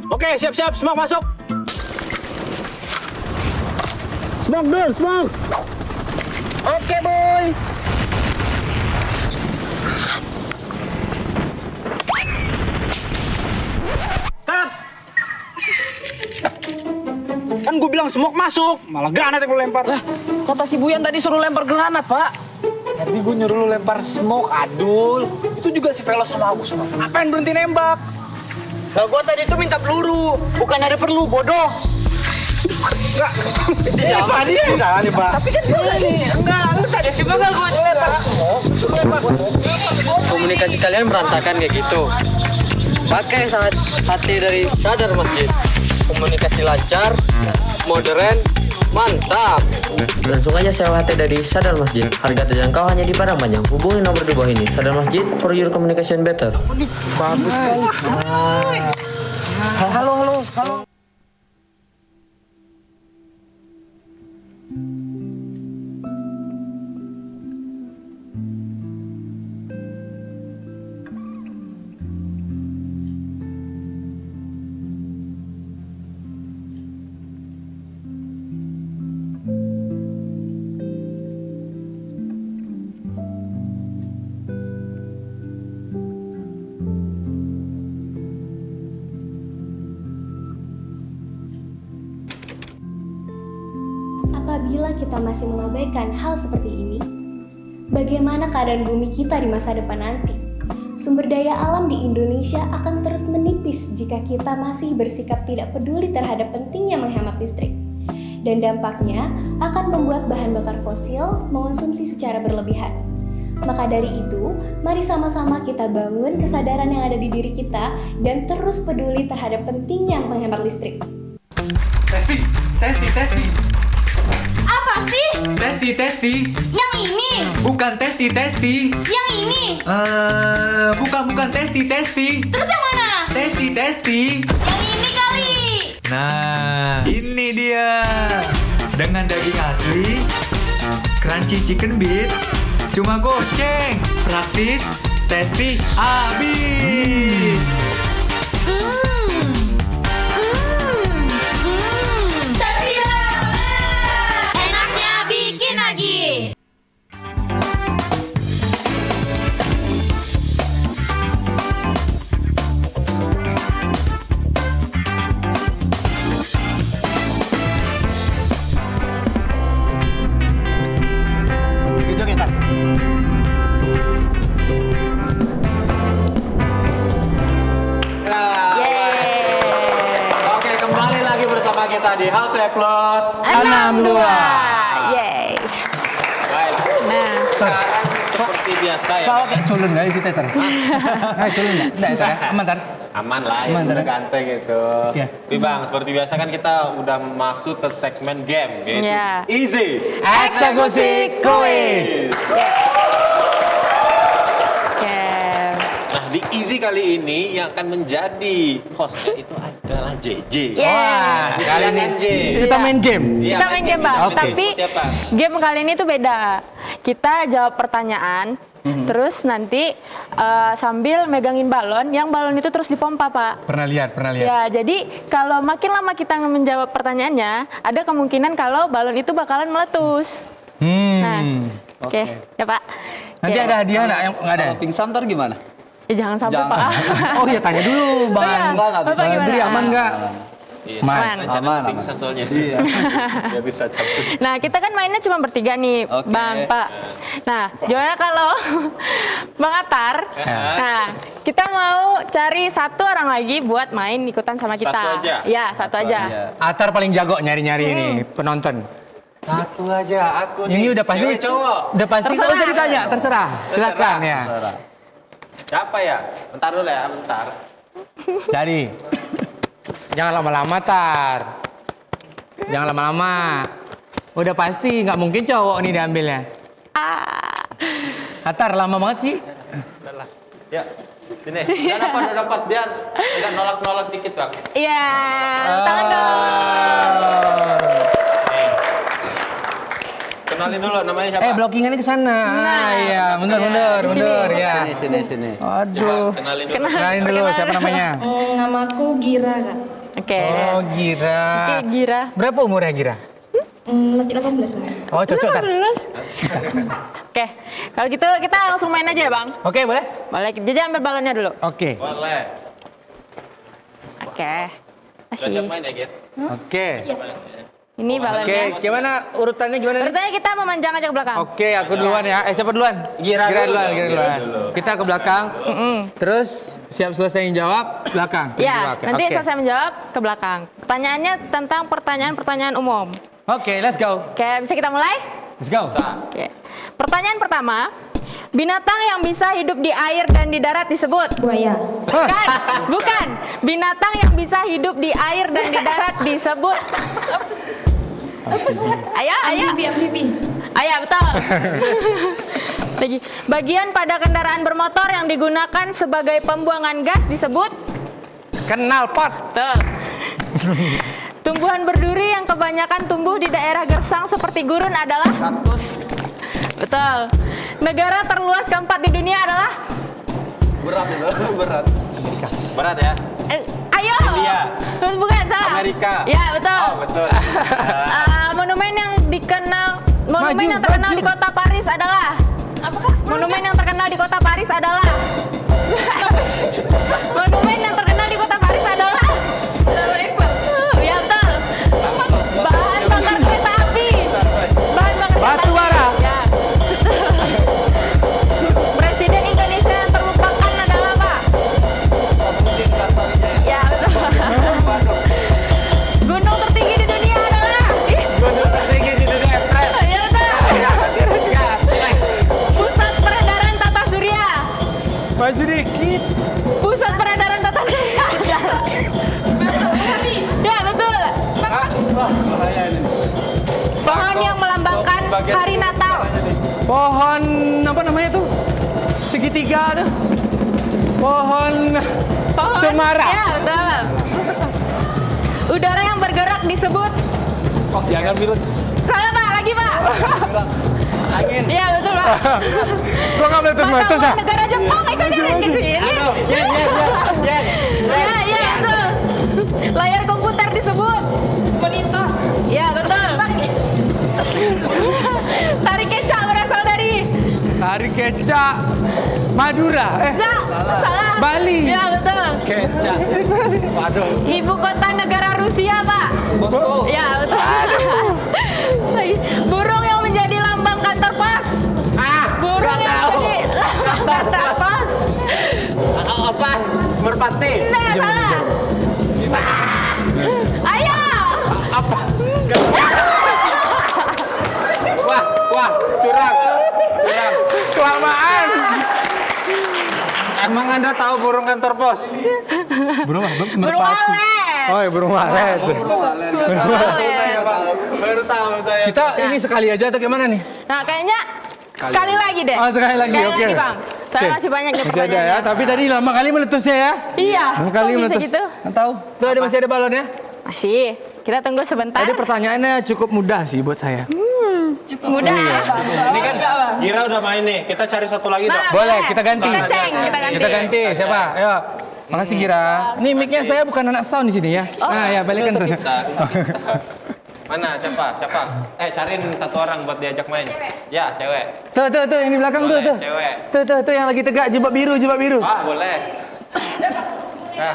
[SPEAKER 10] Oke, siap-siap, smoke masuk. Smoke dulu, smoke.
[SPEAKER 7] Oke, boy.
[SPEAKER 10] Cut. Kan gue bilang smoke masuk, malah granat yang lu lempar.
[SPEAKER 7] Kata si Buyan tadi suruh lempar granat, Pak.
[SPEAKER 10] Tadi gue nyuruh lu lempar smoke, Adul. Itu juga si Velo sama Agus. Ngapain berhenti nembak?
[SPEAKER 7] Lah, gua tadi tuh minta peluru, bukan ada perlu, bodoh.
[SPEAKER 10] Enggak. Siapa dia? Salah nih, Pak.
[SPEAKER 7] Tapi kan gua nih, enggak, lu tadi coba enggak gua lempar smoke. Komunikasi kalian berantakan kayak gitu. Pakai hati dari Sadar Masjid. Komunikasi lancar, modern, Mantap! Langsung aja sewa HT dari Sadar Masjid. Harga terjangkau hanya di Padang Panjang. Hubungi nomor di bawah ini. Sadar Masjid for your communication better.
[SPEAKER 10] Bagus sekali. Halo.
[SPEAKER 6] Apabila kita masih mengabaikan hal seperti ini, bagaimana keadaan bumi kita di masa depan nanti? Sumber daya alam di Indonesia akan terus menipis jika kita masih bersikap tidak peduli terhadap pentingnya menghemat listrik. Dan dampaknya akan membuat bahan bakar fosil mengonsumsi secara berlebihan. Maka dari itu, mari sama-sama kita bangun kesadaran yang ada di diri kita dan terus peduli terhadap pentingnya menghemat listrik.
[SPEAKER 8] Testi.
[SPEAKER 3] Apa sih?
[SPEAKER 8] Testi.
[SPEAKER 3] Yang ini?
[SPEAKER 8] Bukan testi.
[SPEAKER 3] Yang ini?
[SPEAKER 8] Bukan testi.
[SPEAKER 3] Terus yang mana?
[SPEAKER 8] Testi.
[SPEAKER 3] Yang ini kali.
[SPEAKER 8] Nah, ini dia. Dengan daging asli, crunchy chicken bits, cuma goceng, praktis, tasty, habis.
[SPEAKER 3] Enaknya bikin lagi.
[SPEAKER 2] Gitu kita.
[SPEAKER 1] Oke, kembali lagi bersama kita di Halte Plus
[SPEAKER 5] 62. Yeay.
[SPEAKER 1] Baik,
[SPEAKER 5] Nah,
[SPEAKER 1] sekarang seperti biasa ya.
[SPEAKER 2] Kau kayak culun kali kita tar. Culun enggak itu ya? Aman tar.
[SPEAKER 1] Aman lah, ya
[SPEAKER 2] Aman,
[SPEAKER 1] udah
[SPEAKER 2] Tar.
[SPEAKER 1] ganteng gitu.
[SPEAKER 2] Iya.
[SPEAKER 1] Tapi Bang, seperti biasa kan kita udah masuk ke segmen game, yaitu
[SPEAKER 5] Iya.
[SPEAKER 1] Easy
[SPEAKER 2] Eksekusi kuis.
[SPEAKER 5] oke.
[SPEAKER 1] Nah, di Easy kali ini yang akan menjadi hostnya itu adalah JJ.
[SPEAKER 5] Yeah.
[SPEAKER 2] Kali ini
[SPEAKER 1] Silakan, J.
[SPEAKER 2] kita main game.
[SPEAKER 1] Iya,
[SPEAKER 5] Kita main game, Bang.
[SPEAKER 1] Kita main game.
[SPEAKER 5] Tapi
[SPEAKER 1] Seperti apa?
[SPEAKER 5] game kali ini tuh beda. Kita jawab pertanyaan, terus nanti sambil megangin balon, yang balon itu terus dipompa, Pak.
[SPEAKER 2] Pernah lihat.
[SPEAKER 5] Ya, jadi kalau makin lama kita menjawab pertanyaannya, ada kemungkinan kalau balon itu bakalan meletus. Nah, oke, ya Pak.
[SPEAKER 2] Nanti
[SPEAKER 5] Oke.
[SPEAKER 2] ada hadiah enggak yang enggak ada?
[SPEAKER 9] Kalau pingsan ntar gimana?
[SPEAKER 5] Ya, jangan sampai,
[SPEAKER 9] Jangan.
[SPEAKER 5] Pak.
[SPEAKER 2] Oh iya, tanya dulu, Bang.
[SPEAKER 5] Iya,
[SPEAKER 9] Enggak bisa.
[SPEAKER 5] Bapak gimana?
[SPEAKER 2] Beli aman enggak?
[SPEAKER 1] Iya,
[SPEAKER 2] Aman.
[SPEAKER 1] rencana
[SPEAKER 9] Aman.
[SPEAKER 1] pingsan soalnya.
[SPEAKER 9] Iya.
[SPEAKER 1] Dia bisa cabut.
[SPEAKER 5] Nah, kita kan mainnya cuma bertiga nih,
[SPEAKER 9] Oke.
[SPEAKER 5] Bang, Pak. Nah, gimana kalau Bang Atar? Nah, kita mau cari satu orang lagi buat main ikutan sama kita.
[SPEAKER 1] Satu aja?
[SPEAKER 5] Ya, satu aja.
[SPEAKER 2] Atar paling jago nyari-nyari ini penonton.
[SPEAKER 1] Satu aja aku nih.
[SPEAKER 2] Ini udah pasti.
[SPEAKER 1] Cewek, cowok.
[SPEAKER 2] Udah pasti enggak
[SPEAKER 5] Terserah.
[SPEAKER 2] usah ditanya, terserah. Silakan ya.
[SPEAKER 1] Siapa ya? Bentar dulu ya, bentar.
[SPEAKER 2] Cari. Jangan lama-lama, Tar. Jangan lama-lama. Udah pasti nggak mungkin cowok nih diambilnya. Atar lama banget sih.
[SPEAKER 1] Udah lah. Ya. Sini. Udah dapat biar enggak nolak-nolak dikit, Bang.
[SPEAKER 5] Iya, tangan dong.
[SPEAKER 1] Nih. Kenalin dulu namanya siapa?
[SPEAKER 2] Blockingannya ke sana. Iya, mundur
[SPEAKER 5] di sini.
[SPEAKER 2] ya.
[SPEAKER 9] Sini.
[SPEAKER 2] Aduh.
[SPEAKER 1] Coba kenalin dulu.
[SPEAKER 2] Kenalin dulu siapa namanya?
[SPEAKER 11] Namaku Gira, Kak.
[SPEAKER 5] Oke.
[SPEAKER 2] Oh, Gira.
[SPEAKER 5] Oke, Gira.
[SPEAKER 2] Berapa umurnya Gira?
[SPEAKER 11] Masih 18, Bang.
[SPEAKER 2] Oh, cocok, Tar.
[SPEAKER 5] Oke, kalau gitu kita langsung main aja ya, Bang.
[SPEAKER 2] Oke, boleh?
[SPEAKER 5] Boleh, Jaja ambil balonnya dulu.
[SPEAKER 2] Oke.
[SPEAKER 1] Boleh.
[SPEAKER 5] Oke.
[SPEAKER 1] Udah siap
[SPEAKER 5] Masih.
[SPEAKER 1] main ya, Git?
[SPEAKER 2] Oke.
[SPEAKER 5] Ini
[SPEAKER 2] Oke,
[SPEAKER 5] balonnya.
[SPEAKER 2] gimana urutannya gimana nih?
[SPEAKER 5] Bertanya kita memanjang aja ke belakang.
[SPEAKER 2] Oke, aku duluan ya. Siapa duluan?
[SPEAKER 1] Gira dulu.
[SPEAKER 2] Gira duluan. Kita ke belakang. Terus siap selesai jawab belakang.
[SPEAKER 5] Ya,
[SPEAKER 2] Oke,
[SPEAKER 5] nanti
[SPEAKER 2] oke.
[SPEAKER 5] selesai menjawab ke belakang. Pertanyaannya tentang pertanyaan-pertanyaan umum.
[SPEAKER 2] Oke, let's go.
[SPEAKER 5] Oke, bisa kita mulai?
[SPEAKER 2] Let's go.
[SPEAKER 5] Oke. Pertanyaan pertama, binatang yang bisa hidup di air dan di darat disebut?
[SPEAKER 11] Buaya.
[SPEAKER 5] Bukan, bukan. Binatang yang bisa hidup di air dan di darat disebut? Ayo.
[SPEAKER 11] Amfibi.
[SPEAKER 5] Ayo, betul. Lagi. Bagian pada kendaraan bermotor yang digunakan sebagai pembuangan gas disebut
[SPEAKER 2] Knalpot.
[SPEAKER 5] betul. Tumbuhan berduri yang kebanyakan tumbuh di daerah gersang seperti gurun adalah betul. Negara terluas keempat di dunia adalah
[SPEAKER 1] Berat ya.
[SPEAKER 5] ayo.
[SPEAKER 1] India.
[SPEAKER 5] Bukan, salah.
[SPEAKER 1] Amerika.
[SPEAKER 5] Ya, betul.
[SPEAKER 1] Oh, betul.
[SPEAKER 5] Monumen yang terkenal di kota Paris adalah Monumen yang terkenal di kota Paris adalah Monumen yang terkenal di kota Paris adalah ya, betul. Bahan bakar kereta api. Bahan bakar kereta
[SPEAKER 2] Batu
[SPEAKER 5] api.
[SPEAKER 2] bara.
[SPEAKER 5] Ya. Presiden Indonesia yang terlupakan adalah apa? Ya, betul. Gunung tertinggi di dunia adalah
[SPEAKER 2] Gunung tertinggi di dunia Everest.
[SPEAKER 5] ya, betul. Pusat peredaran tata surya.
[SPEAKER 2] Maju dikit.
[SPEAKER 5] Pusat peredaran tata surya. Ya, betul. Pohon yang melambangkan hari Natal.
[SPEAKER 2] Pohon apa namanya tuh? Segitiga tuh. Pohon cemara.
[SPEAKER 5] Ya, betul. Udara yang bergerak disebut
[SPEAKER 2] Jangan bilang.
[SPEAKER 5] salah, Pak. Lagi, Pak.
[SPEAKER 2] Angin.
[SPEAKER 5] Ya, betul, Pak.
[SPEAKER 2] Gua nggak boleh
[SPEAKER 5] Mata
[SPEAKER 2] terus
[SPEAKER 5] uang negara Jepang itu dari ke sini. Ya, betul. Layar komputer disebut
[SPEAKER 11] Monitor.
[SPEAKER 5] ya, betul. Tari kecak berasal dari
[SPEAKER 2] Tari kecak Madura.
[SPEAKER 5] salah.
[SPEAKER 2] Bali.
[SPEAKER 5] Ya, betul.
[SPEAKER 1] Kecap. Waduh.
[SPEAKER 5] Ibu kota negara Rusia, Pak.
[SPEAKER 2] Moskow.
[SPEAKER 5] Ya, betul. Lagi. Burung yang menjadi lambang kantor pos. Burung yang menjadi lambang kantor pos.
[SPEAKER 1] Apa? Merpati.
[SPEAKER 5] Nah, salah. Ayo.
[SPEAKER 1] Apa? Wah, curang.
[SPEAKER 2] Kelamaan.
[SPEAKER 1] Emang Anda tahu burung kantor pos?
[SPEAKER 2] Burung apa?
[SPEAKER 5] Burung walet.
[SPEAKER 2] Oh, ya, burung walet.
[SPEAKER 1] Saya, Pak. Baru tahu saya.
[SPEAKER 2] Kita ini sekali aja atau gimana nih?
[SPEAKER 5] Nah, kayaknya sekali lagi deh.
[SPEAKER 2] Oh, sekali lagi, oke.
[SPEAKER 5] Bang. Saya
[SPEAKER 2] Oke.
[SPEAKER 5] masih banyak nih
[SPEAKER 2] Masih ada ya,
[SPEAKER 5] pertanyaan.
[SPEAKER 2] tapi tadi lama kali meletusnya ya.
[SPEAKER 5] Iya.
[SPEAKER 2] Lama
[SPEAKER 5] Kok
[SPEAKER 2] kali
[SPEAKER 5] bisa
[SPEAKER 2] meletus.
[SPEAKER 5] gitu?
[SPEAKER 2] Nggak tahu. Tuh masih ada balonnya.
[SPEAKER 5] Masih. Kita tunggu sebentar.
[SPEAKER 2] Tadi pertanyaannya cukup mudah sih buat saya.
[SPEAKER 5] Mudah.
[SPEAKER 1] Ini kan Gira udah main nih. Kita cari satu lagi dong.
[SPEAKER 5] Nah,
[SPEAKER 2] Boleh, kita ganti.
[SPEAKER 5] Kita ceng, kita ganti.
[SPEAKER 2] Kita ganti. Siapa? Ayo. Makasih Gira. Ini mic-nya saya bukan anak sound di sini ya. Nah, ya balikan tuh.
[SPEAKER 1] Mana? Siapa? Cariin satu orang buat diajak main. Ya, cewek.
[SPEAKER 2] Tuh yang di belakang
[SPEAKER 1] Boleh,
[SPEAKER 2] tuh.
[SPEAKER 1] cewek.
[SPEAKER 2] Tuh yang lagi tegak jilbab biru.
[SPEAKER 1] Ah, boleh. Nah,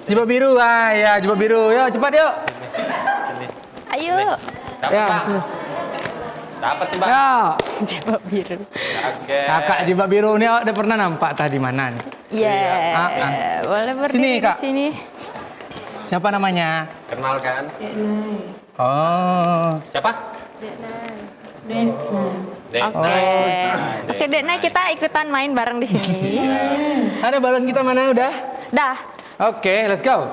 [SPEAKER 2] Jilbab biru. Ah, ya jilbab biru. Yuk, cepat yuk.
[SPEAKER 5] Ayo.
[SPEAKER 1] dapat,
[SPEAKER 2] Ya.
[SPEAKER 1] Pak. Dapat nih, Bang.
[SPEAKER 2] Ya.
[SPEAKER 5] Jilbab biru.
[SPEAKER 1] Oke.
[SPEAKER 2] Kakak jilbab biru ini udah pernah nampak tadi mana nih?
[SPEAKER 5] Iya. Boleh berdiri
[SPEAKER 2] Sini, Kak.
[SPEAKER 5] di sini.
[SPEAKER 2] Siapa namanya?
[SPEAKER 1] Kenal kan?
[SPEAKER 2] Oh.
[SPEAKER 1] Siapa? Dek.
[SPEAKER 5] Oke, Dekna, kita ikutan main bareng di sini.
[SPEAKER 2] Ada balon kita mana udah?
[SPEAKER 5] Dah.
[SPEAKER 2] Oke, let's go.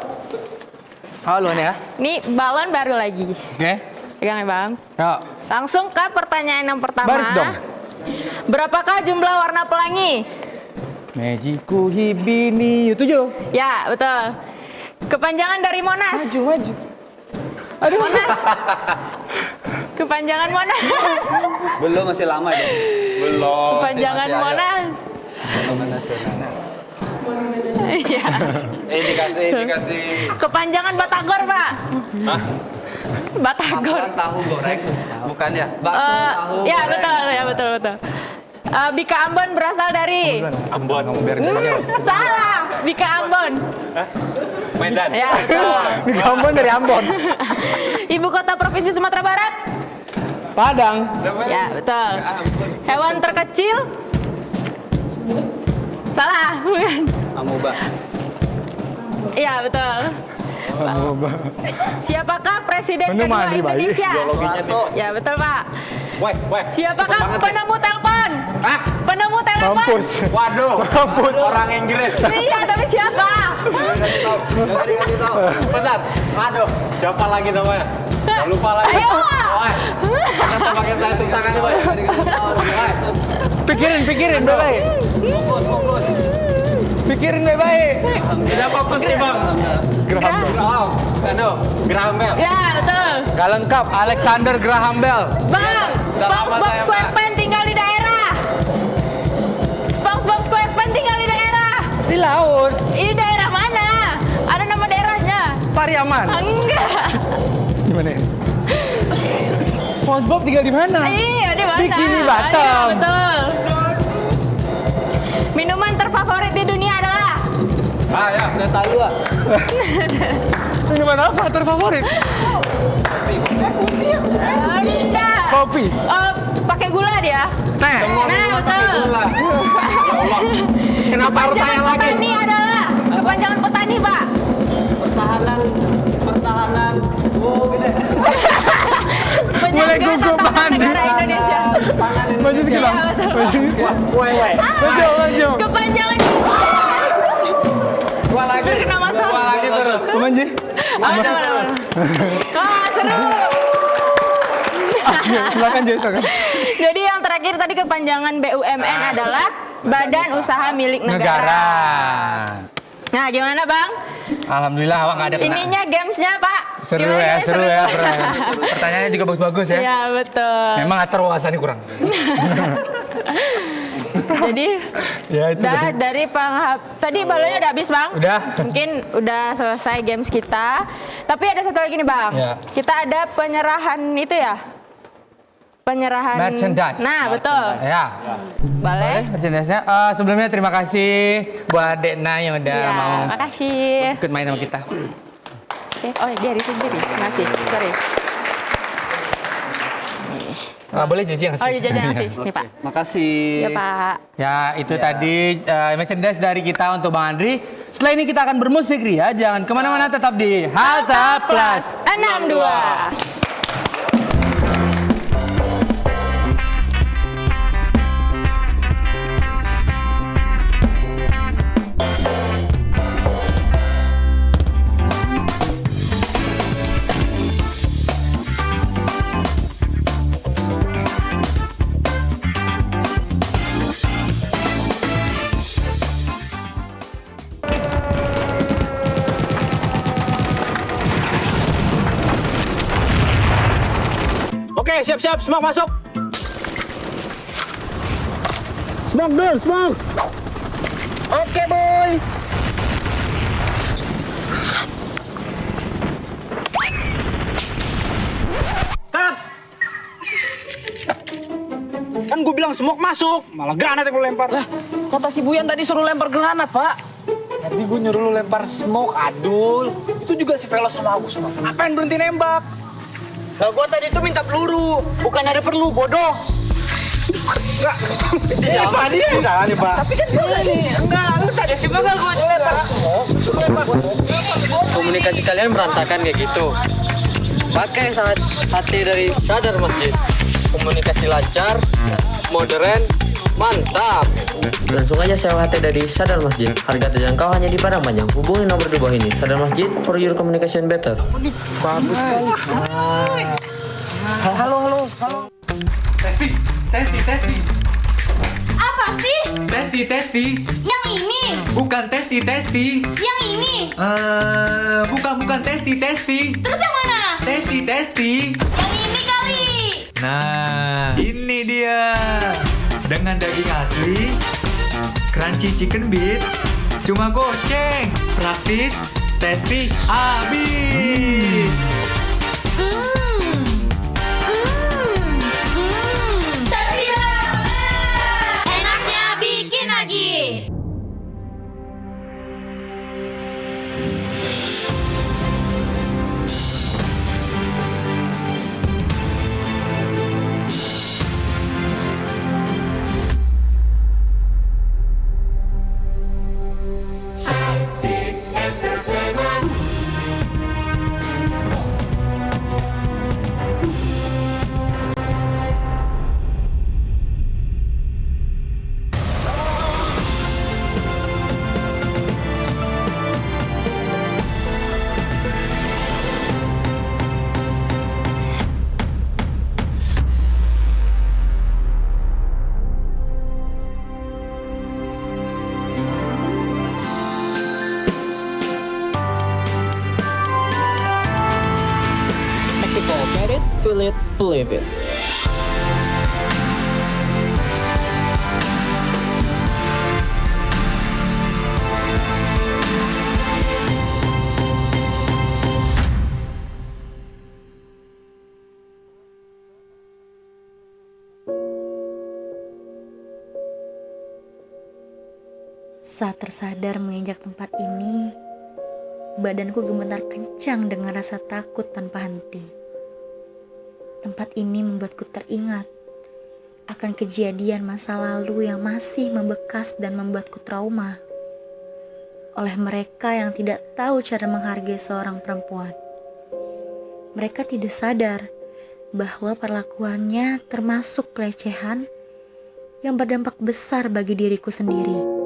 [SPEAKER 2] Halo nih ya.
[SPEAKER 5] Ini balon baru lagi.
[SPEAKER 2] Oke.
[SPEAKER 5] Pegang ya, Bang.
[SPEAKER 2] Yuk.
[SPEAKER 5] Langsung ke pertanyaan yang pertama.
[SPEAKER 2] Baris dong.
[SPEAKER 5] Berapakah jumlah warna pelangi?
[SPEAKER 2] Mejiku hibini 7.
[SPEAKER 5] Ya, betul. Kepanjangan dari Monas.
[SPEAKER 2] Maju. Aduh.
[SPEAKER 5] Monas. Kepanjangan Monas.
[SPEAKER 9] Belum, masih lama ya.
[SPEAKER 1] Belum.
[SPEAKER 5] Kepanjangan Monas. Iya.
[SPEAKER 1] Dikasih.
[SPEAKER 5] Kepanjangan Batagor, Pak.
[SPEAKER 1] Hah?
[SPEAKER 5] Batagor.
[SPEAKER 9] Tahu goreng. Bukan ya? Bakso tahu.
[SPEAKER 5] Ya,
[SPEAKER 9] goreng.
[SPEAKER 5] betul. Bika Ambon berasal dari
[SPEAKER 1] Ambon.
[SPEAKER 5] salah. Bika Ambon.
[SPEAKER 1] Medan.
[SPEAKER 5] Ya, betul.
[SPEAKER 2] Di Ambon dari Ambon.
[SPEAKER 5] Ibu kota provinsi Sumatera Barat.
[SPEAKER 2] Padang.
[SPEAKER 5] Ya, betul. Hewan terkecil. Salah, bukan.
[SPEAKER 9] Amoeba.
[SPEAKER 5] Iya, betul. Siapakah presiden
[SPEAKER 2] Ini
[SPEAKER 5] kedua
[SPEAKER 2] mandi, bayi.
[SPEAKER 5] Indonesia?
[SPEAKER 1] Biologinya nih.
[SPEAKER 5] Ya, betul, Pak.
[SPEAKER 1] Weh.
[SPEAKER 5] Siapakah
[SPEAKER 1] Cepet banget,
[SPEAKER 5] penemu telepon?
[SPEAKER 1] Hah?
[SPEAKER 5] Penemu telepon.
[SPEAKER 4] Mampus.
[SPEAKER 1] Waduh,
[SPEAKER 4] Mampus.
[SPEAKER 1] orang Inggris.
[SPEAKER 5] Iya, tapi siapa?
[SPEAKER 1] Bentar, aduh, siapa lagi namanya? Jangan lupa lagi.
[SPEAKER 5] Ayo.
[SPEAKER 1] Woi, jangan semakin saya susahkan nih, Boy.
[SPEAKER 4] Pikirin baik. Pikirin baik.
[SPEAKER 1] Tidak fokus nih, Bang.
[SPEAKER 4] Graham Bell.
[SPEAKER 1] Oh, Graham Bell.
[SPEAKER 5] Ya, betul.
[SPEAKER 2] Gak lengkap, Alexander Graham Bell.
[SPEAKER 5] Bang, SpongeBob
[SPEAKER 1] saya, Pak.
[SPEAKER 5] SquarePants tinggal di daerah. SpongeBob SquarePants tinggal di daerah.
[SPEAKER 4] Di laut.
[SPEAKER 5] Ini daerah mana? Ada nama daerahnya?
[SPEAKER 4] Pariaman.
[SPEAKER 5] Enggak.
[SPEAKER 4] Gimana ya? SpongeBob tinggal di mana?
[SPEAKER 5] Iya, di mana?
[SPEAKER 4] Bikini
[SPEAKER 5] Iya,
[SPEAKER 4] Bottom.
[SPEAKER 5] betul. Minuman terfavorit di dunia adalah?
[SPEAKER 1] Ah, ya.
[SPEAKER 9] Udah tahu ah.
[SPEAKER 4] Minuman apa terfavorit?
[SPEAKER 5] Enggak.
[SPEAKER 4] Kopi.
[SPEAKER 5] Pakai gula dia.
[SPEAKER 4] Teh.
[SPEAKER 5] Nah, betul.
[SPEAKER 1] Ya Allah. Kenapa harus saya
[SPEAKER 5] Kepanjangan
[SPEAKER 1] lagi?
[SPEAKER 5] petani adalah kepanjangan petani, Pak.
[SPEAKER 9] Pertahanan. Oh, gede.
[SPEAKER 4] Mulai
[SPEAKER 5] Penjaga
[SPEAKER 4] gugup
[SPEAKER 5] tatanan
[SPEAKER 4] Andi.
[SPEAKER 5] negara Indonesia.
[SPEAKER 4] Maju sedikit bang.
[SPEAKER 5] Iya, betul.
[SPEAKER 1] Woi.
[SPEAKER 4] Maju.
[SPEAKER 5] Kepanjangan
[SPEAKER 1] Dua lagi.
[SPEAKER 5] Kena mata.
[SPEAKER 1] Dua lagi terus.
[SPEAKER 4] Manji.
[SPEAKER 5] Apa terus? Wah, seru.
[SPEAKER 4] Silakan Ji, silakan.
[SPEAKER 5] Jadi yang terakhir tadi kepanjangan BUMN adalah Badan Usaha Milik Negara.
[SPEAKER 2] Negara.
[SPEAKER 5] Nah, gimana, Bang?
[SPEAKER 2] Alhamdulillah awak nggak ada kena.
[SPEAKER 5] Ininya gamesnya, Pak.
[SPEAKER 2] Seru
[SPEAKER 5] Gimana
[SPEAKER 2] ya,
[SPEAKER 5] nih,
[SPEAKER 2] seru ya. Pertanyaannya juga bagus-bagus ya.
[SPEAKER 5] Iya, betul.
[SPEAKER 2] Memang atur wawasannya kurang.
[SPEAKER 5] Jadi
[SPEAKER 2] Ya itu.
[SPEAKER 5] dari tadi balonnya udah habis, Bang.
[SPEAKER 2] Udah.
[SPEAKER 5] Mungkin udah selesai games kita. Tapi ada satu lagi nih, Bang.
[SPEAKER 2] Ya.
[SPEAKER 5] Kita ada penyerahan itu ya. Penyerahan
[SPEAKER 2] Merchandise.
[SPEAKER 5] Nah, betul.
[SPEAKER 2] Ya.
[SPEAKER 5] Boleh?
[SPEAKER 2] Merchandise-nya. Sebelumnya terima kasih buat Dekna yang udah
[SPEAKER 5] Ya,
[SPEAKER 2] mau
[SPEAKER 5] makasih.
[SPEAKER 2] ikut main sama kita.
[SPEAKER 5] Oke. Oh, biarin sendiri. Makasih. Sorry.
[SPEAKER 2] Boleh jajan nggak
[SPEAKER 5] Oh,
[SPEAKER 2] sih?
[SPEAKER 5] jajan ngasih. Nih, Pak.
[SPEAKER 9] Makasih.
[SPEAKER 5] Ya, Pak.
[SPEAKER 2] Ya, itu tadi merchandise dari kita untuk Bang Andri. Setelah ini kita akan bermusik, Ria. Jangan kemana-mana, tetap di Hatta Plus
[SPEAKER 5] 62.
[SPEAKER 10] Oke, siap-siap, smoke masuk. Smoke dulu, smoke. Oke, boy. Cut. Kan gue bilang smoke masuk, malah granat yang lu lempar.
[SPEAKER 7] Lah, kata si Buyan tadi suruh lempar granat, Pak.
[SPEAKER 10] Tadi gue nyuruh lu lempar smoke, Adul. Itu juga si Velos sama Agus. Ngapain berhenti nembak?
[SPEAKER 7] Lah, gua tadi tuh minta peluru, bukan ada perlu, bodoh.
[SPEAKER 10] Enggak. Siapa dia? Salah nih, Pak. Tapi kan ini. Enggak, lu tadi
[SPEAKER 7] Coba gak gua
[SPEAKER 10] lempar smoke.
[SPEAKER 7] Komunikasi kalian berantakan kayak gitu. Pakai HT dari Sadar Masjid. Komunikasi lancar, modern, mantap. Langsung aja sewa HT dari Sadar Masjid. Harga terjangkau hanya di Padang Panjang. Hubungi nomor di bawah ini. Sadar Masjid for your communication better.
[SPEAKER 10] Bagus sekali. Halo.
[SPEAKER 8] Testi.
[SPEAKER 3] Apa sih?
[SPEAKER 8] Testi.
[SPEAKER 3] Yang ini?
[SPEAKER 8] Bukan testi.
[SPEAKER 3] Yang ini?
[SPEAKER 8] Bukan testi.
[SPEAKER 3] Terus yang mana?
[SPEAKER 8] Testi.
[SPEAKER 3] Yang ini kali.
[SPEAKER 8] Nah, ini dia. Dengan daging asli, crunchy chicken bits, cuma goceng, praktis, tasty, habis.
[SPEAKER 3] Tasty banget. Enaknya bikin lagi.
[SPEAKER 7] Get it, feel it, believe it.
[SPEAKER 3] Saat tersadar menginjak tempat ini, badanku gemetar kencang dengan rasa takut tanpa henti. Tempat ini membuatku teringat akan kejadian masa lalu yang masih membekas dan membuatku trauma oleh mereka yang tidak tahu cara menghargai seorang perempuan. Mereka tidak sadar bahwa perlakuannya termasuk pelecehan yang berdampak besar bagi diriku sendiri.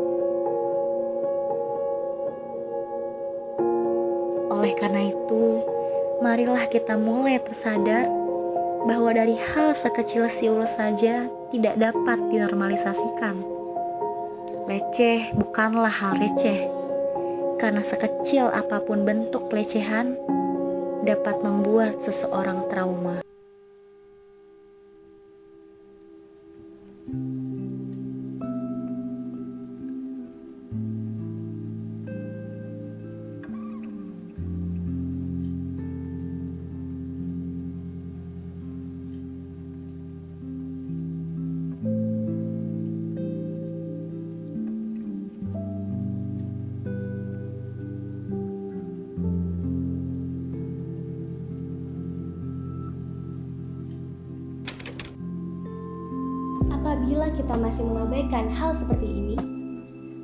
[SPEAKER 3] Oleh karena itu, marilah kita mulai tersadar bahwa dari hal sekecil siul saja tidak dapat dinormalisasikan. Leceh bukanlah hal receh, karena sekecil apapun bentuk pelecehan dapat membuat seseorang trauma.
[SPEAKER 6] Apabila kita masih mengabaikan hal seperti ini,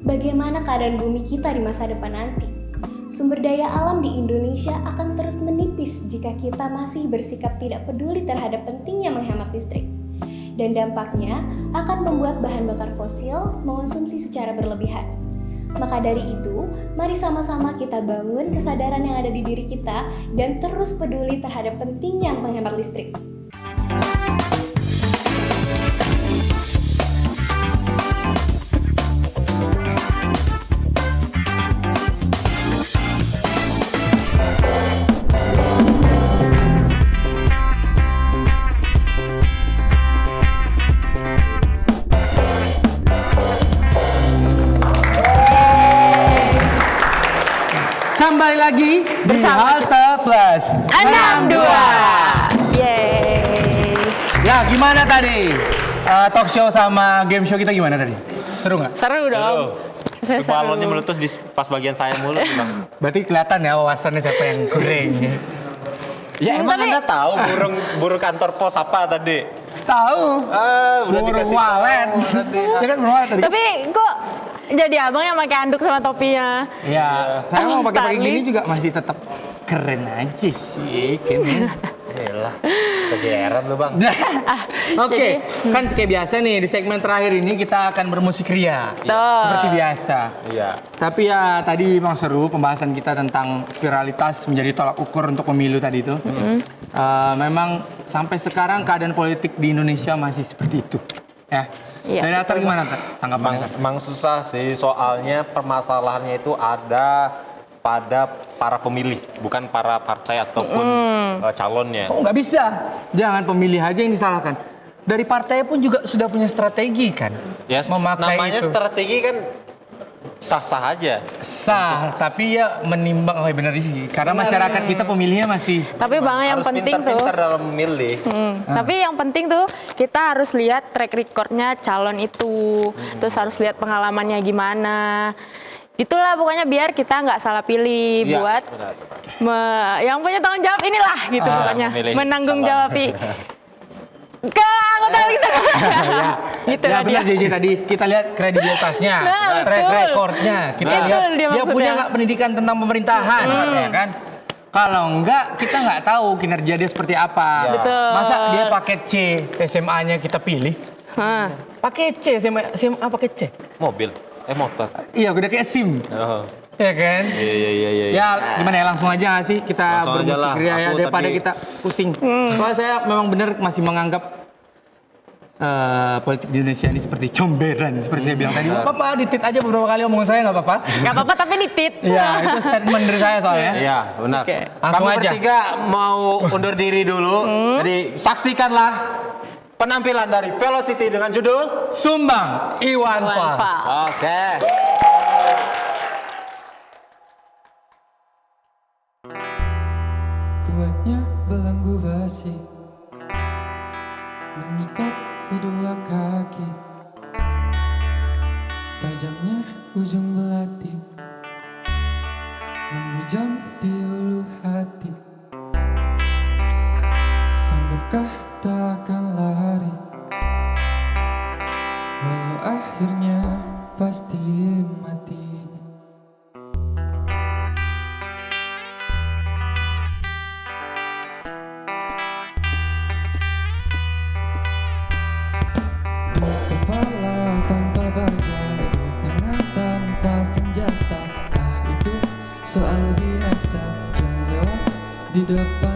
[SPEAKER 6] bagaimana keadaan bumi kita di masa depan nanti? Sumber daya alam di Indonesia akan terus menipis jika kita masih bersikap tidak peduli terhadap pentingnya menghemat listrik. Dan dampaknya akan membuat bahan bakar fosil mengonsumsi secara berlebihan. Maka dari itu, mari sama-sama kita bangun kesadaran yang ada di diri kita dan terus peduli terhadap pentingnya menghemat listrik.
[SPEAKER 2] Kembali lagi di Halte Plus
[SPEAKER 5] 62. Yeay.
[SPEAKER 2] Ya, gimana tadi? Talk show sama game show kita gimana tadi? Seru nggak?
[SPEAKER 5] Seru dong. Seru.
[SPEAKER 1] Balonnya meletus di pas bagian saya mulu, Bang.
[SPEAKER 2] Berarti kelihatan ya wawasannya siapa yang goreng.
[SPEAKER 1] Ya emang Anda tahu burung kantor pos apa tadi?
[SPEAKER 2] Tahu.
[SPEAKER 1] Udah
[SPEAKER 2] burung
[SPEAKER 1] dikasih
[SPEAKER 2] walet.
[SPEAKER 1] tahu.
[SPEAKER 2] Ya kan burung walet tadi.
[SPEAKER 5] Tapi kok jadi abang yang pakai anduk sama topinya?
[SPEAKER 2] Ya, saya mau
[SPEAKER 5] Abang
[SPEAKER 2] pakai
[SPEAKER 5] Stanley.
[SPEAKER 2] gini juga masih tetap keren aja sih, kayaknya.
[SPEAKER 1] Yalah, kegeeran lu, Bang.
[SPEAKER 2] Oke,
[SPEAKER 5] Jadi,
[SPEAKER 2] kan kayak biasa nih di segmen terakhir ini kita akan bermusik ria.
[SPEAKER 5] Tuh.
[SPEAKER 2] Seperti biasa.
[SPEAKER 1] Iya.
[SPEAKER 2] Tapi ya tadi memang seru pembahasan kita tentang viralitas menjadi tolak ukur untuk pemilu tadi itu. Memang sampai sekarang keadaan politik di Indonesia masih seperti itu. Ya.
[SPEAKER 5] Iya,
[SPEAKER 2] Dari Atar gimana tanggapannya?
[SPEAKER 1] Emang susah sih, soalnya permasalahannya itu ada pada para pemilih, bukan para partai ataupun calonnya.
[SPEAKER 2] Oh, nggak bisa. Jangan pemilih aja yang disalahkan. Dari partai pun juga sudah punya strategi kan.
[SPEAKER 1] Ya,
[SPEAKER 2] memakai
[SPEAKER 1] namanya
[SPEAKER 2] itu.
[SPEAKER 1] strategi kan sah-sah aja.
[SPEAKER 2] Sah, tapi ya menimbang, oh benar sih. Karena masyarakat kita pemilihnya masih.
[SPEAKER 5] Tapi bang yang
[SPEAKER 1] Harus
[SPEAKER 5] penting tuh.
[SPEAKER 1] pintar-pintar dalam memilih.
[SPEAKER 5] Tapi yang penting tuh kita harus lihat track recordnya calon itu, terus harus lihat pengalamannya gimana. Itulah pokoknya biar kita nggak salah pilih
[SPEAKER 1] Iya,
[SPEAKER 5] buat
[SPEAKER 1] benar.
[SPEAKER 5] yang punya tanggung jawab inilah gitu pokoknya
[SPEAKER 1] memilih
[SPEAKER 5] menanggung
[SPEAKER 1] calon.
[SPEAKER 5] jawabi ke anggota legislatif. Gitu
[SPEAKER 2] Ya
[SPEAKER 5] lah dia.
[SPEAKER 2] benar JJ tadi, kita lihat kredibilitasnya,
[SPEAKER 5] Nah,
[SPEAKER 2] track
[SPEAKER 5] betul.
[SPEAKER 2] recordnya, kita
[SPEAKER 5] Betul
[SPEAKER 2] lihat
[SPEAKER 5] dia
[SPEAKER 2] dia
[SPEAKER 5] maksudnya.
[SPEAKER 2] punya nggak pendidikan tentang pemerintahan, ya kan? Kalau enggak, kita nggak tahu kinerja dia seperti apa.
[SPEAKER 5] Betul.
[SPEAKER 2] Masa dia paket C SMA-nya kita pilih?
[SPEAKER 5] Hah.
[SPEAKER 2] Pakai C, SMA pakai C.
[SPEAKER 1] Mobil, motor.
[SPEAKER 2] Iya, udah kayak SIM,
[SPEAKER 1] Oh.
[SPEAKER 2] ya kan?
[SPEAKER 1] Iya.
[SPEAKER 2] Ya gimana ya, langsung aja nggak sih kita
[SPEAKER 1] Langsung aja
[SPEAKER 2] bermusik
[SPEAKER 1] lah.
[SPEAKER 2] ria ya
[SPEAKER 1] Aku
[SPEAKER 2] daripada
[SPEAKER 1] tadi-
[SPEAKER 2] kita pusing. Soalnya saya memang benar masih menganggap politik di Indonesia ini seperti comberan, seperti saya bilang tadi. Nggak apa-apa, ditit aja beberapa kali omongan saya, nggak apa-apa.
[SPEAKER 5] Nggak apa-apa tapi nitit.
[SPEAKER 2] Iya, itu statement dari saya soalnya.
[SPEAKER 7] Iya, benar.
[SPEAKER 5] Oke.
[SPEAKER 2] Langsung
[SPEAKER 7] Kamu
[SPEAKER 2] aja.
[SPEAKER 7] bertiga mau undur diri dulu. Jadi saksikanlah penampilan dari Velocity dengan judul
[SPEAKER 2] Sumbang Iwan Fals.
[SPEAKER 7] Oke.
[SPEAKER 12] Kuatnya belenggu besi mengikat kedua kaki, tajamnya ujung belati menghujam di ulu hati. Sanggupkah tak akan lari, walau akhirnya pasti mati. Di kepala tanpa baja, di tangan tanpa senjata. Ah, itu soal biasa, jangan lewat di depan